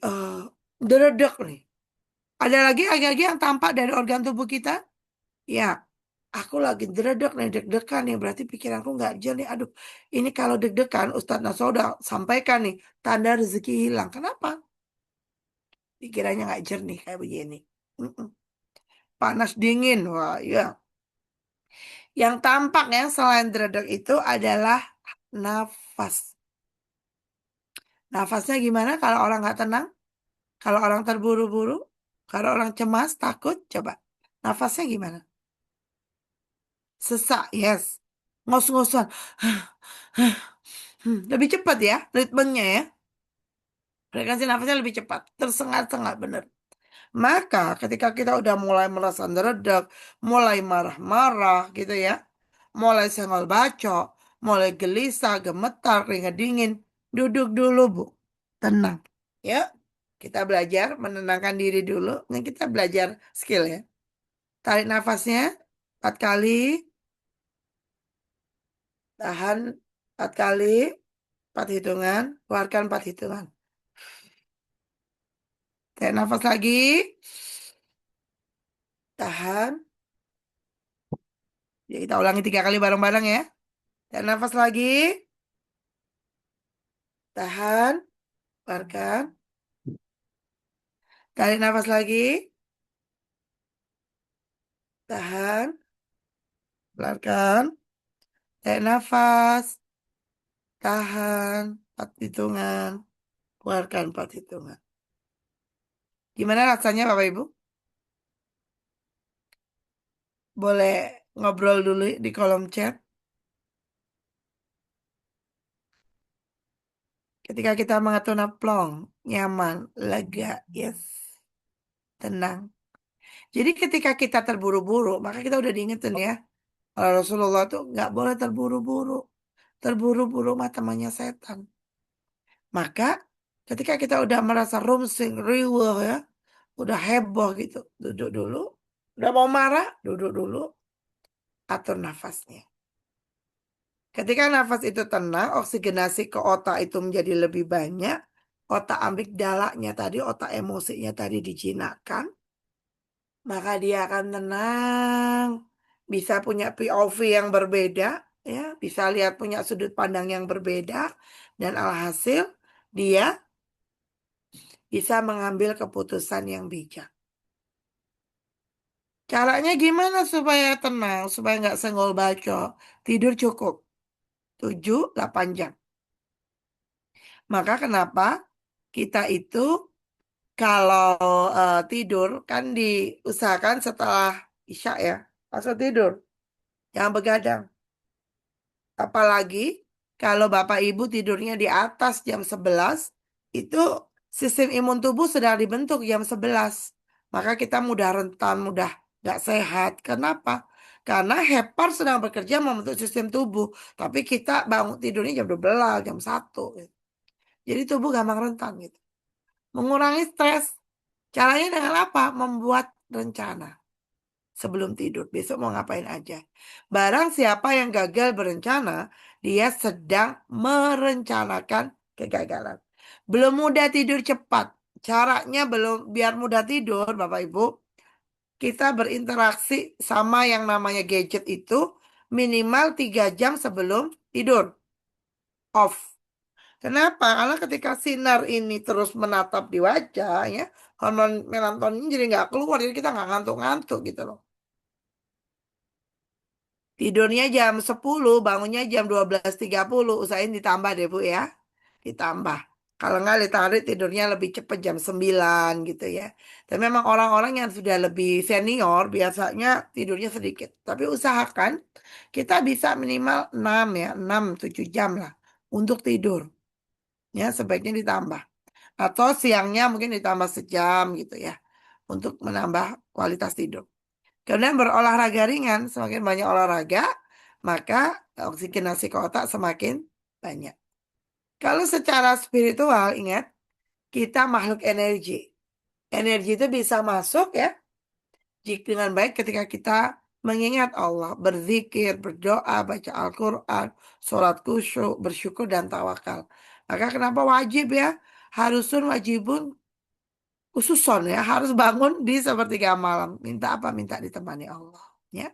deredek nih. Ada lagi yang tampak dari organ tubuh kita? Ya, aku lagi deredek nih, deg-degan nih. Berarti pikiranku nggak jernih. Aduh, ini kalau deg-degan, Ustadz Nasrullah udah sampaikan nih, tanda rezeki hilang. Kenapa? Pikirannya nggak jernih kayak begini. Mm-mm. Panas dingin, wah ya. Yang tampak ya selain deredek itu adalah nafas. Nafasnya gimana kalau orang nggak tenang? Kalau orang terburu-buru? Kalau orang cemas, takut? Coba. Nafasnya gimana? Sesak, yes. Ngos-ngosan. Lebih cepat ya ritmenya ya. Frekuensi nafasnya lebih cepat. Tersengat-sengat bener. Maka ketika kita udah mulai merasa deredak, mulai marah-marah gitu ya. Mulai senggol bacok, mulai gelisah, gemetar, keringat dingin. Duduk dulu Bu. Tenang. Ya. Kita belajar menenangkan diri dulu. Ini kita belajar skill ya. Tarik nafasnya 4 kali. Tahan 4 kali. 4 hitungan. Keluarkan 4 hitungan. Tarik nafas lagi. Tahan. Ya, kita ulangi 3 kali bareng-bareng ya. Tarik nafas lagi. Tahan. Keluarkan. Tarik nafas lagi. Tahan. Keluarkan. Tarik nafas. Tahan. 4 hitungan. Keluarkan 4 hitungan. Gimana rasanya Bapak Ibu? Boleh ngobrol dulu di kolom chat. Ketika kita mengatur plong, nyaman, lega, yes, tenang. Jadi ketika kita terburu-buru, maka kita udah diingetin ya. Kalau Rasulullah tuh nggak boleh terburu-buru. Terburu-buru mah temannya setan. Maka ketika kita udah merasa rumsing, riweuh ya, udah heboh gitu, duduk dulu. Udah mau marah, duduk dulu, atur nafasnya. Ketika nafas itu tenang, oksigenasi ke otak itu menjadi lebih banyak. Otak amigdalanya tadi, otak emosinya tadi dijinakkan. Maka dia akan tenang. Bisa punya POV yang berbeda. Ya, bisa lihat punya sudut pandang yang berbeda. Dan alhasil dia bisa mengambil keputusan yang bijak. Caranya gimana supaya tenang, supaya nggak senggol bacok? Tidur cukup 7-8 jam. Maka kenapa kita itu kalau tidur kan diusahakan setelah Isya ya, langsung tidur, jangan begadang. Apalagi kalau Bapak Ibu tidurnya di atas jam 11, itu sistem imun tubuh sedang dibentuk jam 11. Maka kita mudah rentan, mudah nggak sehat. Kenapa? Karena hepar sedang bekerja membentuk sistem tubuh. Tapi kita bangun tidurnya jam 12, jam 1. Gitu. Jadi tubuh gampang rentan gitu. Mengurangi stres. Caranya dengan apa? Membuat rencana sebelum tidur. Besok mau ngapain aja. Barang siapa yang gagal berencana, dia sedang merencanakan kegagalan. Belum mudah tidur cepat. Caranya belum biar mudah tidur, Bapak Ibu, kita berinteraksi sama yang namanya gadget itu minimal 3 jam sebelum tidur. Off. Kenapa? Karena ketika sinar ini terus menatap di wajah, ya, hormon melatonin jadi nggak keluar, jadi kita nggak ngantuk-ngantuk gitu loh. Tidurnya jam 10, bangunnya jam 12.30. Usahain ditambah deh Bu ya. Ditambah. Kalau nggak ditarik tidurnya lebih cepat jam 9 gitu ya. Tapi memang orang-orang yang sudah lebih senior biasanya tidurnya sedikit. Tapi usahakan kita bisa minimal 6 ya, 6-7 jam lah untuk tidur. Ya, sebaiknya ditambah. Atau siangnya mungkin ditambah sejam gitu ya. Untuk menambah kualitas tidur. Karena berolahraga ringan, semakin banyak olahraga, maka oksigenasi ke otak semakin banyak. Kalau secara spiritual, ingat, kita makhluk energi. Energi itu bisa masuk ya dengan baik ketika kita mengingat Allah, berzikir, berdoa, baca Al-Quran, sholat khusyuk, bersyukur, dan tawakal. Maka kenapa wajib ya? Harusun wajibun khususon ya. Harus bangun di sepertiga malam. Minta apa? Minta ditemani Allah. Ya.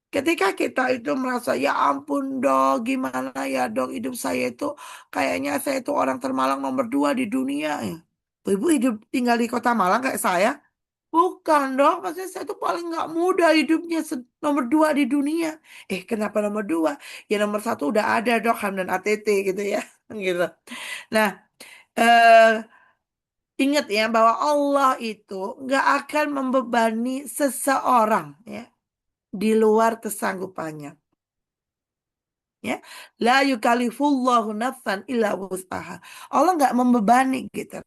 Ketika kita itu merasa, ya ampun dong, gimana ya dong hidup saya itu, kayaknya saya itu orang termalang nomor 2 di dunia ya. Ibu hidup tinggal di kota Malang kayak saya. Bukan dong, maksudnya saya tuh paling nggak muda hidupnya nomor 2 di dunia. Kenapa nomor 2? Ya nomor 1 udah ada dok, HAM dan ATT gitu ya. Gitu. Nah, eh, ingat ya bahwa Allah itu nggak akan membebani seseorang ya di luar kesanggupannya. Ya, la yukalifullahu nafsan illa wus'aha. Allah nggak membebani gitu.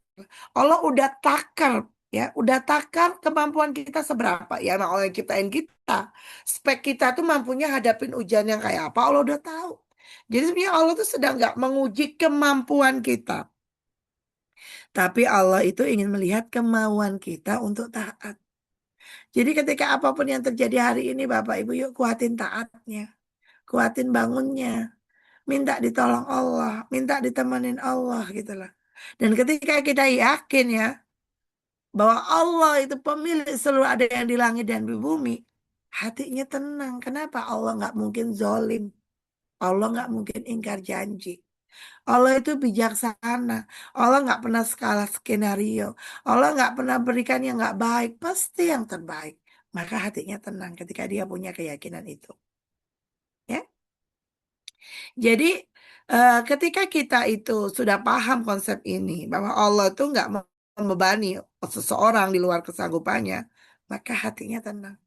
Allah udah takar ya, udah takar kemampuan kita seberapa ya. Nah, Allah yang ciptain kita, spek kita tuh mampunya hadapin ujian yang kayak apa Allah udah tahu. Jadi sebenarnya Allah tuh sedang nggak menguji kemampuan kita, tapi Allah itu ingin melihat kemauan kita untuk taat. Jadi ketika apapun yang terjadi hari ini, Bapak Ibu, yuk kuatin taatnya, kuatin bangunnya, minta ditolong Allah, minta ditemenin Allah gitu lah. Dan ketika kita yakin ya bahwa Allah itu pemilik seluruh ada yang di langit dan di bumi, hatinya tenang. Kenapa? Allah nggak mungkin zolim. Allah nggak mungkin ingkar janji. Allah itu bijaksana. Allah nggak pernah skala skenario. Allah nggak pernah berikan yang nggak baik. Pasti yang terbaik. Maka hatinya tenang ketika dia punya keyakinan itu. Ya. Jadi ketika kita itu sudah paham konsep ini bahwa Allah itu nggak membebani seseorang di luar kesanggupannya, maka hatinya tenang.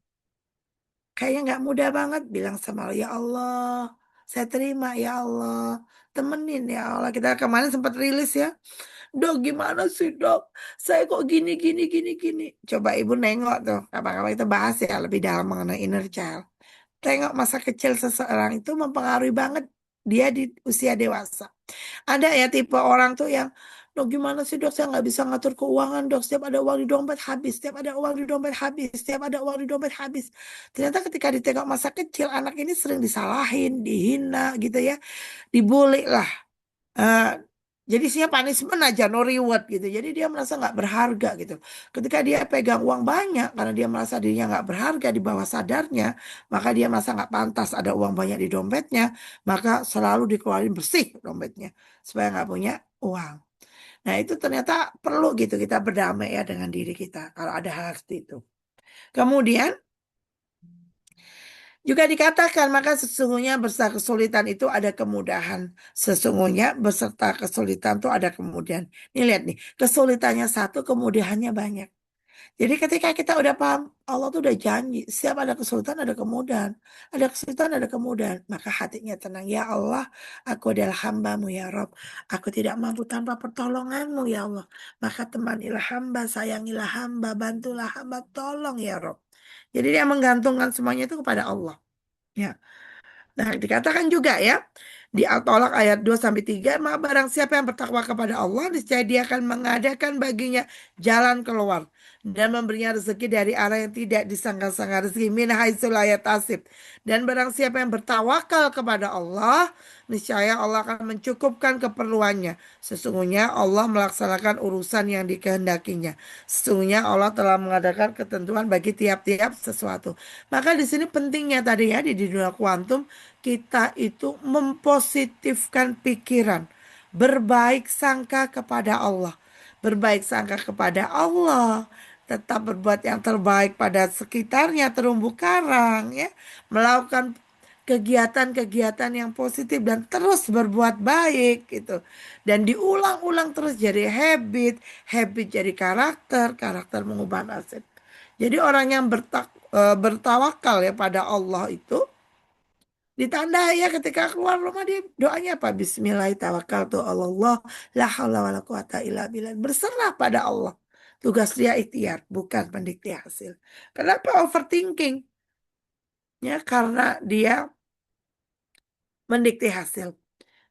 Kayaknya nggak mudah banget bilang sama Allah, ya Allah, saya terima ya Allah, temenin ya Allah. Kita kemarin sempat rilis ya, dok gimana sih dok? Saya kok gini gini gini gini. Coba ibu nengok tuh, kapan-kapan kita bahas ya lebih dalam mengenai inner child. Tengok masa kecil seseorang itu mempengaruhi banget dia di usia dewasa. Ada ya tipe orang tuh yang, dok gimana sih dok, saya nggak bisa ngatur keuangan dok. Setiap ada uang di dompet habis, setiap ada uang di dompet habis, setiap ada uang di dompet habis. Ternyata ketika ditengok masa kecil, anak ini sering disalahin, dihina gitu ya, dibully lah. Eh, jadi siapa punishment aja, no reward gitu. Jadi dia merasa nggak berharga gitu. Ketika dia pegang uang banyak, karena dia merasa dirinya nggak berharga di bawah sadarnya, maka dia merasa nggak pantas ada uang banyak di dompetnya, maka selalu dikeluarin bersih dompetnya supaya nggak punya uang. Nah itu ternyata perlu gitu kita berdamai ya dengan diri kita kalau ada hal seperti itu. Kemudian juga dikatakan, maka sesungguhnya beserta kesulitan itu ada kemudahan. Sesungguhnya beserta kesulitan itu ada kemudahan. Ini lihat nih, kesulitannya satu, kemudahannya banyak. Jadi ketika kita udah paham, Allah tuh udah janji, setiap ada kesulitan ada kemudahan. Ada kesulitan ada kemudahan. Maka hatinya tenang, ya Allah, aku adalah hambamu ya Rob. Aku tidak mampu tanpa pertolonganmu ya Allah. Maka temanilah hamba, sayangilah hamba, bantulah hamba, tolong ya Rob. Jadi dia menggantungkan semuanya itu kepada Allah. Ya. Nah, dikatakan juga ya di Al-Tolak ayat 2 sampai 3, maka barang siapa yang bertakwa kepada Allah, niscaya dia akan mengadakan baginya jalan keluar dan memberinya rezeki dari arah yang tidak disangka-sangka, rezeki min haitsu la yahtasib. Dan barang siapa yang bertawakal kepada Allah, niscaya Allah akan mencukupkan keperluannya. Sesungguhnya Allah melaksanakan urusan yang dikehendakinya. Sesungguhnya Allah telah mengadakan ketentuan bagi tiap-tiap sesuatu. Maka di sini pentingnya tadi ya di dunia kuantum kita itu mempositifkan pikiran, berbaik sangka kepada Allah, berbaik sangka kepada Allah, tetap berbuat yang terbaik pada sekitarnya, terumbu karang, ya, melakukan kegiatan-kegiatan yang positif dan terus berbuat baik gitu, dan diulang-ulang terus jadi habit, habit jadi karakter, karakter mengubah nasib. Jadi orang yang bertawakal ya pada Allah itu ditandai ya ketika keluar rumah dia doanya apa? Bismillahirrahmanirrahim. La haula wala quwata illa billah. Berserah pada Allah. Tugas dia ikhtiar, bukan mendikte hasil. Kenapa overthinking? Ya, karena dia mendikte hasil.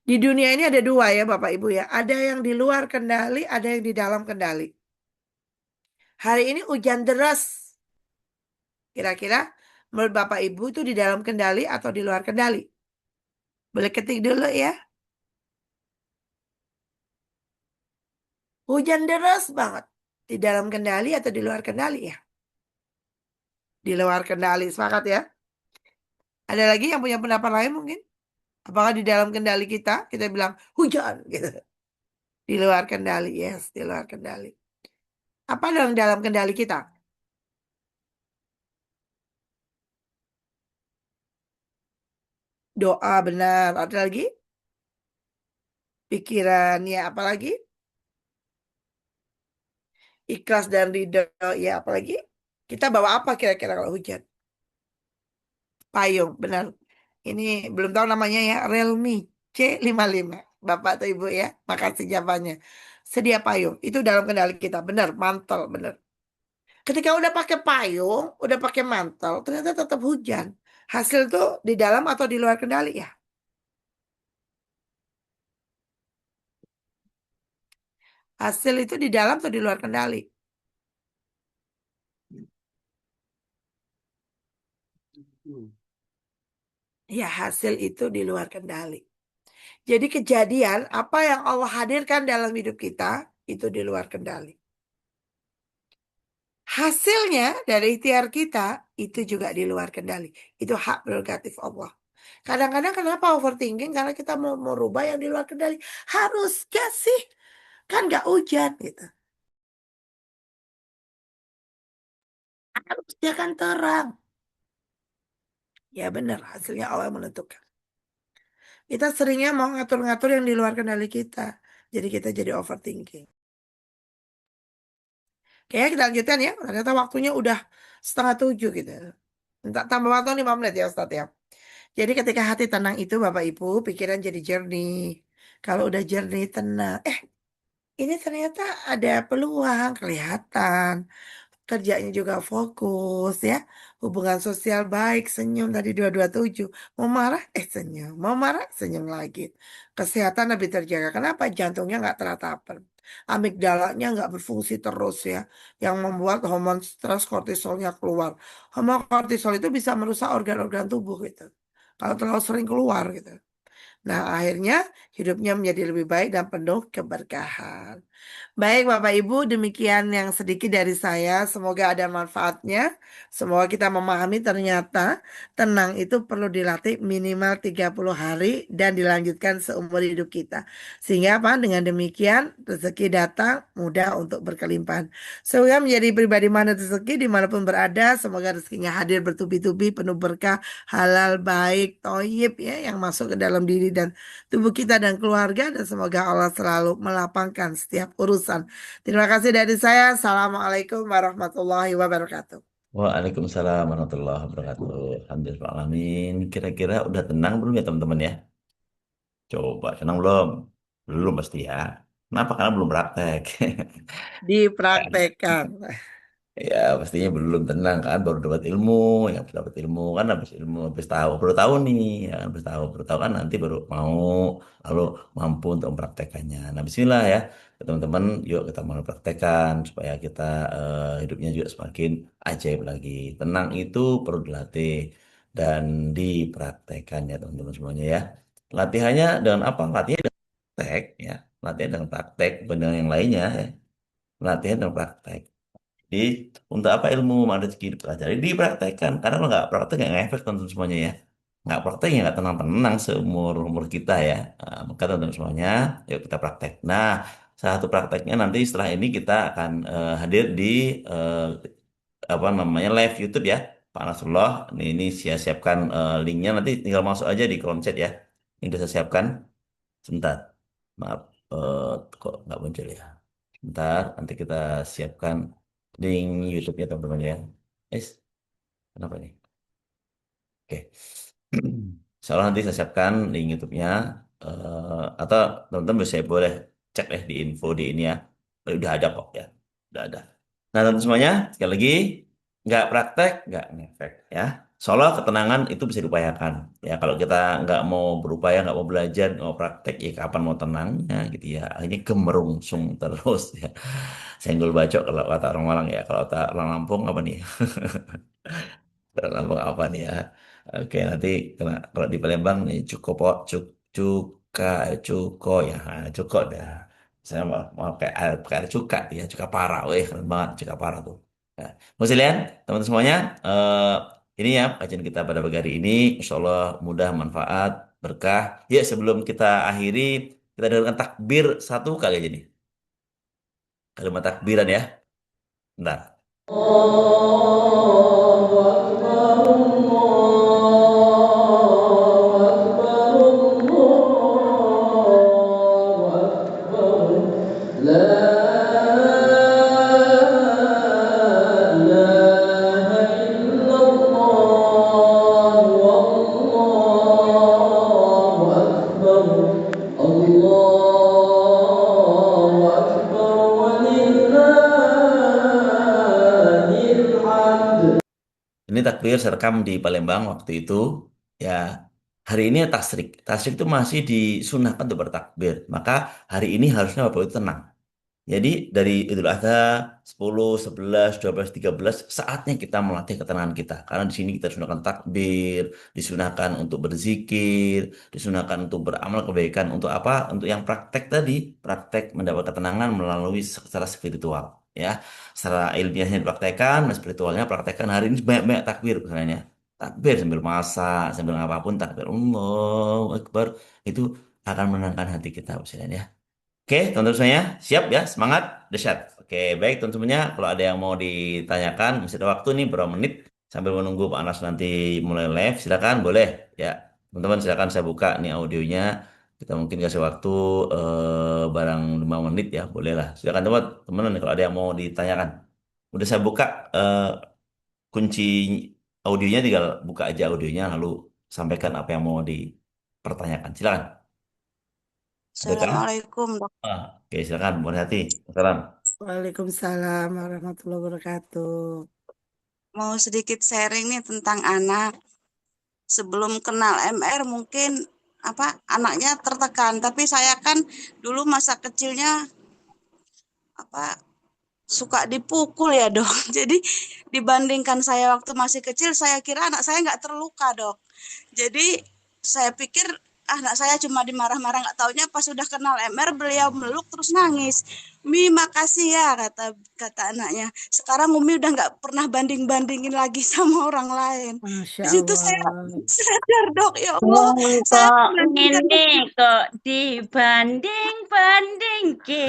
Di dunia ini ada dua ya Bapak Ibu ya. Ada yang di luar kendali, ada yang di dalam kendali. Hari ini hujan deras. Kira-kira menurut Bapak Ibu itu di dalam kendali atau di luar kendali? Boleh ketik dulu ya. Hujan deras banget. Di dalam kendali atau di luar kendali ya? Di luar kendali. Sepakat ya? Ada lagi yang punya pendapat lain mungkin? Apakah di dalam kendali kita? Kita bilang hujan gitu. Di luar kendali. Yes, di luar kendali. Apa yang dalam kendali kita? Doa benar. Ada lagi? Pikiran ya, apalagi? Ikhlas dan ridho ya, apalagi? Kita bawa apa kira-kira kalau hujan? Payung, benar. Ini belum tahu namanya ya, Realme C55. Bapak atau Ibu ya, makasih jawabannya. Sedia payung, itu dalam kendali kita, benar, mantel, benar. Ketika udah pakai payung, udah pakai mantel, ternyata tetap hujan. Hasil tuh di dalam atau di luar kendali ya? Hasil itu di dalam atau di luar kendali? Ya, hasil itu di luar kendali. Jadi kejadian apa yang Allah hadirkan dalam hidup kita itu di luar kendali. Hasilnya dari ikhtiar kita itu juga di luar kendali. Itu hak prerogatif Allah. Kadang-kadang kenapa overthinking? Karena kita mau merubah yang di luar kendali. Harus gak sih? Kan gak hujan gitu. Harusnya kan terang. Ya benar, hasilnya Allah yang menentukan. Kita seringnya mau ngatur-ngatur yang di luar kendali kita. Jadi kita jadi overthinking. Kayaknya kita lanjutkan ya. Ternyata waktunya udah 6:30 gitu. Minta tambah waktu 5 menit ya Ustadz ya. Jadi ketika hati tenang itu Bapak Ibu, pikiran jadi jernih. Kalau udah jernih, tenang. Ini ternyata ada peluang kelihatan. Kerjanya juga fokus ya. Hubungan sosial baik, senyum tadi 227. Mau marah, senyum. Mau marah, senyum lagi. Kesehatan lebih terjaga. Kenapa? Jantungnya nggak teratapan. Amigdalanya nggak berfungsi terus ya. Yang membuat hormon stres kortisolnya keluar. Hormon kortisol itu bisa merusak organ-organ tubuh gitu. Kalau terlalu sering keluar gitu. Nah, akhirnya hidupnya menjadi lebih baik dan penuh keberkahan. Baik, Bapak Ibu, demikian yang sedikit dari saya. Semoga ada manfaatnya. Semoga kita memahami ternyata tenang itu perlu dilatih minimal 30 hari dan dilanjutkan seumur hidup kita. Sehingga apa? Dengan demikian rezeki datang mudah untuk berkelimpahan. Semoga menjadi pribadi mana rezeki dimanapun berada. Semoga rezekinya hadir bertubi-tubi penuh berkah, halal, baik, toyib ya yang masuk ke dalam diri dan tubuh kita dan keluarga dan semoga Allah selalu melapangkan setiap urusan. Terima kasih dari saya. Assalamualaikum warahmatullahi wabarakatuh. Waalaikumsalam warahmatullahi wabarakatuh. Alhamdulillah. Alamin. Kira-kira udah tenang belum ya teman-teman ya? Coba tenang belum? Belum pasti ya. Kenapa? Karena belum praktek. Dipraktekkan. Ya pastinya belum tenang kan, baru dapat ilmu, ya dapat ilmu kan habis ilmu habis tahu, baru tahu nih, ya kan baru tahu kan nanti baru mau lalu mampu untuk mempraktekannya. Nah Bismillah ya teman-teman, yuk kita mau praktekkan supaya kita hidupnya juga semakin ajaib lagi. Tenang itu perlu dilatih dan dipraktekkan ya teman-teman semuanya ya. Latihannya dengan apa? Latihan dengan praktek ya, latihan dengan praktek, bukan dengan yang lainnya ya. Latihan dengan praktek. Jadi untuk apa ilmu ada rezeki dipelajari dipraktekkan karena kalau nggak praktek nggak ngefek teman-teman semuanya ya, nggak praktek ya nggak tenang-tenang seumur umur kita ya. Nah, maka teman-teman semuanya yuk kita praktek. Nah salah satu prakteknya nanti setelah ini kita akan hadir di eh, apa namanya live YouTube ya Pak Nasrullah. Ini saya siapkan linknya, nanti tinggal masuk aja di kolom chat ya. Ini udah saya siapkan. Sebentar, maaf, kok nggak muncul ya. Sebentar, nanti kita siapkan link YouTube-nya teman-teman ya. Eh, kenapa nih? Oke. Soalnya nanti saya siapkan link YouTube-nya, atau teman-teman bisa boleh cek di info di ini ya. Udah ada kok ya. Udah ada. Nah, teman semuanya, sekali lagi, nggak praktek, nggak ngefek ya. Seolah ketenangan itu bisa diupayakan. Ya kalau kita nggak mau berupaya, nggak mau belajar, nggak mau praktek, ya kapan mau tenangnya gitu ya. Akhirnya gemerungsung terus ya. Senggol bacok kalau kata orang-orang ya. Kalau kata orang Lampung apa nih? Lambang apa nih ya? Oke, nanti kalau di Palembang nih cuka, cuko ya, nah, cuko dah. Saya mau kayak ada cuka dia, cuka parah, weh keren banget cuka parah tuh. Nah, mau sekalian, teman-teman semuanya, ini ya kajian kita pada pagi hari ini, Insya Allah mudah manfaat berkah. Ya sebelum kita akhiri, kita dengarkan takbir satu kali aja nih, kalimat takbiran ya. Bentar. Ini takbir serekam di Palembang waktu itu. Ya, hari ini tasrik. Tasrik itu masih disunahkan untuk bertakbir. Maka hari ini harusnya Bapak itu tenang. Jadi dari Idul Adha 10, 11, 12, 13 saatnya kita melatih ketenangan kita. Karena di sini kita disunahkan takbir, disunahkan untuk berzikir, disunahkan untuk beramal kebaikan. Untuk apa? Untuk yang praktek tadi, praktek mendapat ketenangan melalui secara spiritual. Ya, secara ilmiahnya dipraktekkan, dan spiritualnya praktekkan. Hari ini banyak-banyak takbir misalnya. Takbir sambil masak, sambil apapun, takbir Allahu Akbar. Itu akan menenangkan hati kita, misalnya ya. Oke, teman-teman semuanya, siap ya, semangat, dahsyat. Oke, baik teman-teman semuanya, kalau ada yang mau ditanyakan, masih ada waktu nih berapa menit sambil menunggu Pak Anas nanti mulai live, silakan boleh ya. Teman-teman silakan saya buka nih audionya. Kita mungkin kasih waktu barang 5 menit ya, boleh lah. Silakan teman-teman kalau ada yang mau ditanyakan. Udah saya buka kunci audionya, tinggal buka aja audionya lalu sampaikan apa yang mau dipertanyakan. Silakan. Adakah? Assalamualaikum, Dok. Oke, silakan. Mohon hati. Salam. Waalaikumsalam warahmatullahi wabarakatuh. Mau sedikit sharing nih tentang anak. Sebelum kenal MR mungkin anaknya tertekan, tapi saya kan dulu masa kecilnya apa suka dipukul ya, Dok. Jadi dibandingkan saya waktu masih kecil, saya kira anak saya nggak terluka, Dok. Jadi saya pikir anak saya cuma dimarah-marah, nggak taunya pas sudah kenal MR beliau meluk terus nangis. Mi makasih ya, kata kata anaknya. Sekarang Umi udah nggak pernah banding-bandingin lagi sama orang lain. Masya Di situ saya Allah. sadar, Dok, ya Allah, saya Kok bandingkan. ngene kok dibanding-banding ke.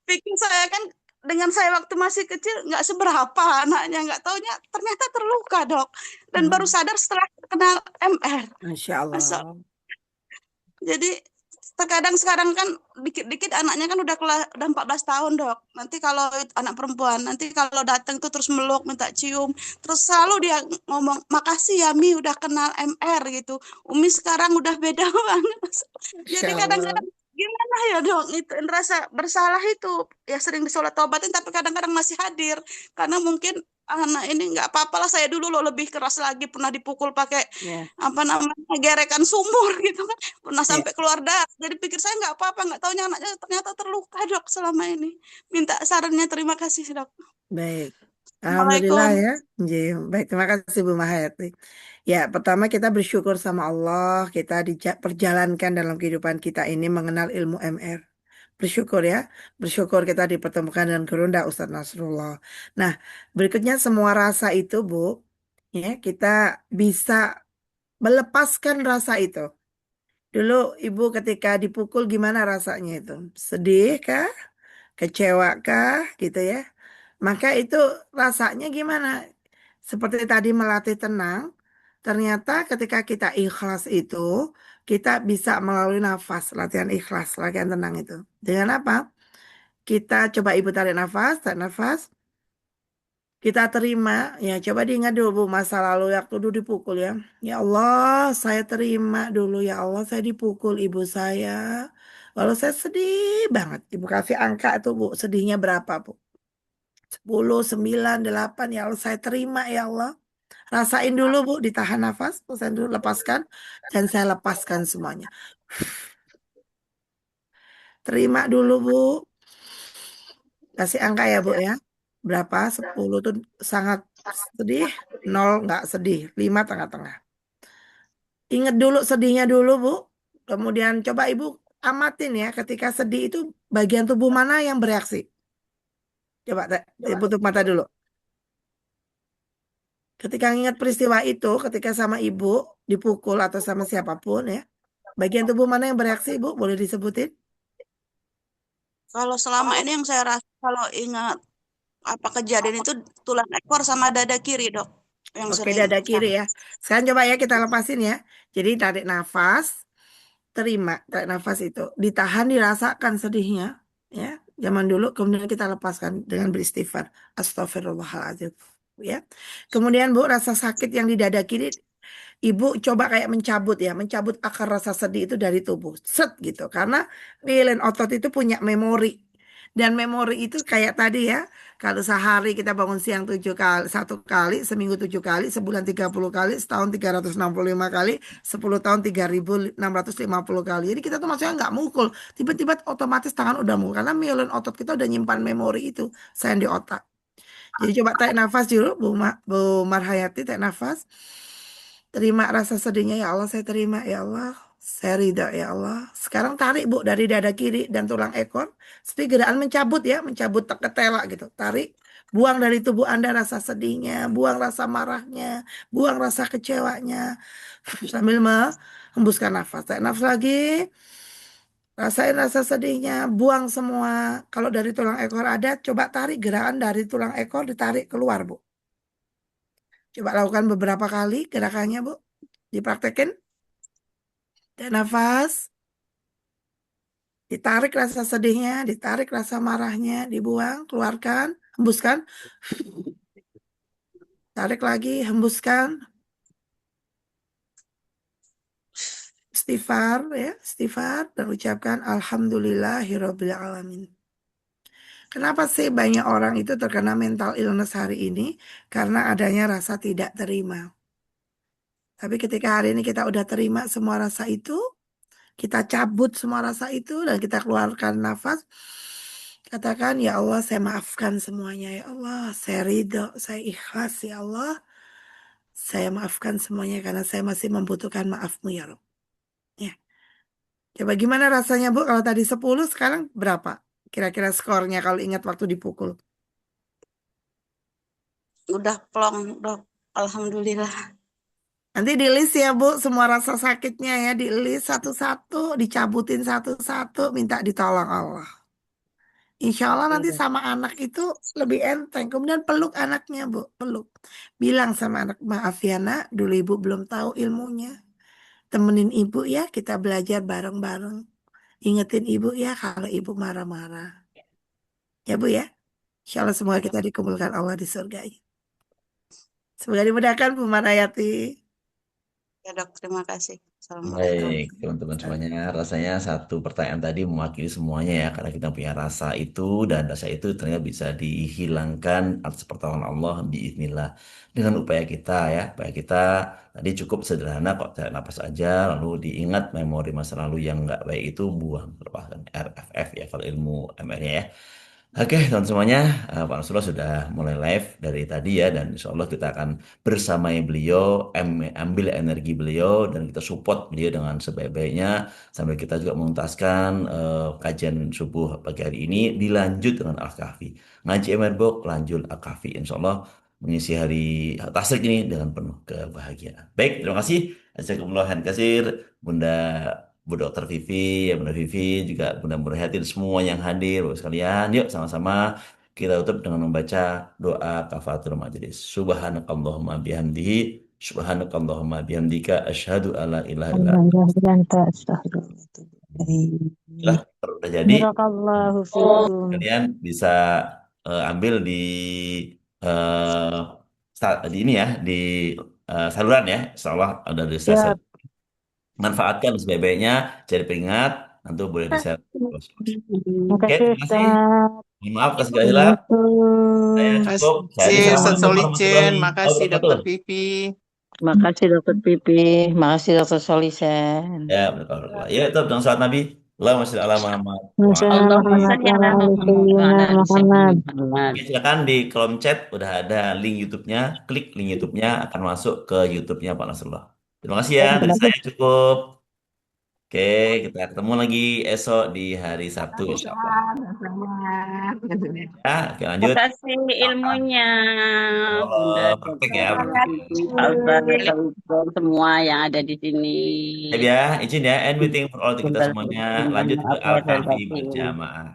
Pikir saya kan dengan saya waktu masih kecil nggak seberapa anaknya, nggak taunya ternyata terluka, Dok, dan baru Hmm, sadar setelah kenal MR. Masya Masa Allah. jadi terkadang sekarang kan dikit-dikit anaknya kan udah 14 tahun, Dok. Nanti kalau anak perempuan, nanti kalau datang tuh terus meluk, minta cium, terus selalu dia ngomong makasih ya Mi udah kenal MR gitu. Umi sekarang udah beda banget. Masya Jadi Allah. kadang-kadang gimana ya, Dok, itu rasa bersalah itu ya sering disolat taubatin tapi kadang-kadang masih hadir karena mungkin anak ini nggak apa-apalah, saya dulu loh lebih keras lagi, pernah dipukul pakai Ya, apa namanya gerekan sumur gitu kan, pernah ya, sampai keluar darah. Jadi pikir saya nggak apa-apa, nggak taunya anaknya ternyata terluka, Dok, selama ini. Minta sarannya, terima kasih, Dok. baik. Alhamdulillah Assalamualaikum. ya. Nggih, baik, terima kasih Bu Mahayati. Ya, pertama kita bersyukur sama Allah, kita diperjalankan dalam kehidupan kita ini mengenal ilmu MR. Bersyukur ya, bersyukur kita dipertemukan dengan Gurunda Ustadz Nasrullah. Nah, berikutnya semua rasa itu Bu, ya kita bisa melepaskan rasa itu. Dulu Ibu ketika dipukul gimana rasanya itu? Sedih kah? Kecewa kah? Gitu ya. Maka itu rasanya gimana? Seperti tadi melatih tenang, ternyata ketika kita ikhlas itu, kita bisa melalui nafas, latihan ikhlas, latihan tenang itu. Dengan apa? Kita coba Ibu tarik nafas, kita terima, ya coba diingat dulu Bu, masa lalu waktu dulu dipukul ya. Ya Allah, saya terima dulu ya Allah, saya dipukul ibu saya. Lalu saya sedih banget. Ibu kasih angka itu Bu, sedihnya berapa Bu? 10, 9, 8, ya Allah saya terima ya Allah. Rasain dulu Bu, ditahan nafas, pesan dulu, lepaskan, dan saya lepaskan semuanya. Terima dulu Bu, kasih angka ya Bu ya. Berapa? 10 tuh sangat sedih, 0 nggak sedih, 5 tengah-tengah. Ingat dulu sedihnya dulu Bu, kemudian coba Ibu amatin ya, ketika sedih itu bagian tubuh mana yang bereaksi. Coba tutup mata dulu. Ketika ingat peristiwa itu, ketika sama ibu dipukul atau sama siapapun ya, bagian tubuh mana yang bereaksi ibu? Boleh disebutin? Kalau selama ini yang saya rasa kalau ingat apa kejadian itu tulang ekor sama dada kiri, Dok, yang Oke, sering dada kiri sakit. ya. Sekarang coba ya kita lepasin ya. Jadi tarik nafas, terima, tarik nafas itu. Ditahan, dirasakan sedihnya. Ya, zaman dulu, kemudian kita lepaskan dengan beristighfar. Astagfirullahaladzim. Ya. Kemudian Bu, rasa sakit yang di dada kiri Ibu coba kayak mencabut ya, mencabut akar rasa sedih itu dari tubuh. Set gitu. Karena lilin otot itu punya memori. Dan memori itu kayak tadi ya, kalau sehari kita bangun siang 7 kali, 1 kali, seminggu 7 kali, sebulan 30 kali, setahun 365 kali, 10 tahun 3650 kali. Jadi kita tuh maksudnya nggak mukul. Tiba-tiba otomatis tangan udah mukul. Karena myelin otot kita udah nyimpan memori itu, saya di otak. Jadi coba tarik nafas dulu, Bu Marhayati, tarik nafas. Terima rasa sedihnya ya Allah, saya terima ya Allah. Saya ridha ya Allah. Sekarang tarik Bu dari dada kiri dan tulang ekor. Seperti gerakan mencabut ya, mencabut ketela gitu. Tarik, buang dari tubuh Anda rasa sedihnya, buang rasa marahnya, buang rasa kecewanya. Sambil menghembuskan nafas. Tarik nafas lagi. Rasain rasa sedihnya, buang semua. Kalau dari tulang ekor ada, coba tarik gerakan dari tulang ekor ditarik keluar, Bu. Coba lakukan beberapa kali gerakannya, Bu. Dipraktekin. Dan nafas, ditarik rasa sedihnya, ditarik rasa marahnya, dibuang, keluarkan, hembuskan. Tarik lagi, hembuskan. Istighfar ya, istighfar dan ucapkan Alhamdulillahirabbil alamin. Kenapa sih banyak orang itu terkena mental illness hari ini? Karena adanya rasa tidak terima. Tapi ketika hari ini kita udah terima semua rasa itu, kita cabut semua rasa itu dan kita keluarkan nafas. Katakan, ya Allah saya maafkan semuanya. Ya Allah saya ridho, saya ikhlas ya Allah. Saya maafkan semuanya karena saya masih membutuhkan maafmu ya Rob. Ya. Coba gimana rasanya Bu kalau tadi 10 sekarang berapa? Kira-kira skornya kalau ingat waktu dipukul. Udah plong, Dok. Alhamdulillah. Nanti di list ya Bu, semua rasa sakitnya ya di list satu-satu, dicabutin satu-satu, minta ditolong Allah. Insya Allah Ya, nanti Dok. sama anak itu lebih enteng. Kemudian peluk anaknya Bu, peluk. Bilang sama anak, maaf ya nak, dulu ibu belum tahu ilmunya. Temenin ibu ya, kita belajar bareng-bareng. Ingetin ibu ya kalau ibu marah-marah. Ya Bu ya, insya Allah semua Ya, Dok. kita dikumpulkan Allah di surga. Semoga dimudahkan Bu Marayati. Ya, Dok. Terima kasih. Assalamualaikum. Baik, teman-teman semuanya, rasanya satu pertanyaan tadi mewakili semuanya ya, karena kita punya rasa itu dan rasa itu ternyata bisa dihilangkan atas pertolongan Allah biiznillah dengan upaya kita ya, upaya kita tadi cukup sederhana kok, tarik napas aja, lalu diingat memori masa lalu yang nggak baik itu buang, lepaskan RFF ya kalau ilmu MR-nya ya. Oke, teman semuanya, Pak Nasrullah sudah mulai live dari tadi ya, dan insya Allah kita akan bersamai beliau, ambil energi beliau, dan kita support beliau dengan sebaik-baiknya, sambil kita juga menuntaskan kajian subuh pagi hari ini, dilanjut dengan Al-Kahfi. Ngaji Emerbok, lanjut Al-Kahfi. Insya Allah mengisi hari tasrik ini dengan penuh kebahagiaan. Baik, terima kasih. Jazakumullah khairan kasir, Bunda Bu Dokter Vivi, ya Bunda Vivi, juga Bunda Murhatin, semua yang hadir, Bapak sekalian. Yuk sama-sama kita tutup dengan membaca doa kafaratul majelis. Subhanakallahumma bihamdihi, subhanakallahumma bihamdika, asyhadu alla ilaha illa Alhamdulillah, astagfirullah. anta. Udah jadi. Barakallahu fikum. Kalian bisa ambil di eh, di ini ya, di saluran ya. Insya Allah ada di Siap. manfaatkan sebaik-baiknya, jadi peringat, nanti boleh di-share. Terima Oke, kasih, terima kasih. Ustaz. Mohon maaf atas segala hilap. Saya Assalamualaikum. cukup. Saya kasih Ustaz Assalamualaikum Solicen, warahmatullahi makasih Dokter wabarakatuh. Pipi. Makasih Dokter Pipi, makasih Dokter Solisen. Ya, warahmatullahi. Ya, itu dengan salat Nabi. Allahumma sholli ala Muhammad. Wassalamualaikum Allahumma sholli ala warahmatullahi Muhammad wa ala ali sayyidina Muhammad. Muhammad. Oke, silakan di kolom chat udah ada link YouTube-nya. Klik link YouTube-nya akan masuk ke YouTube-nya Pak Nasrullah. Terima kasih ya, dari saya cukup. Oke, kita ketemu lagi esok di hari Sabtu insya Allah. Ya, oke lanjut. Makasih ilmunya Bunda Allah, praktek ya, Dewi, praktek. Pak Ustaz, Ustaz Ustaz, semua yang ada di sini. Ya, izin ya, end meeting for all untuk kita Semoga semuanya. semuanya Lanjut ke apa dan Al-Kahfi batin. berjamaah.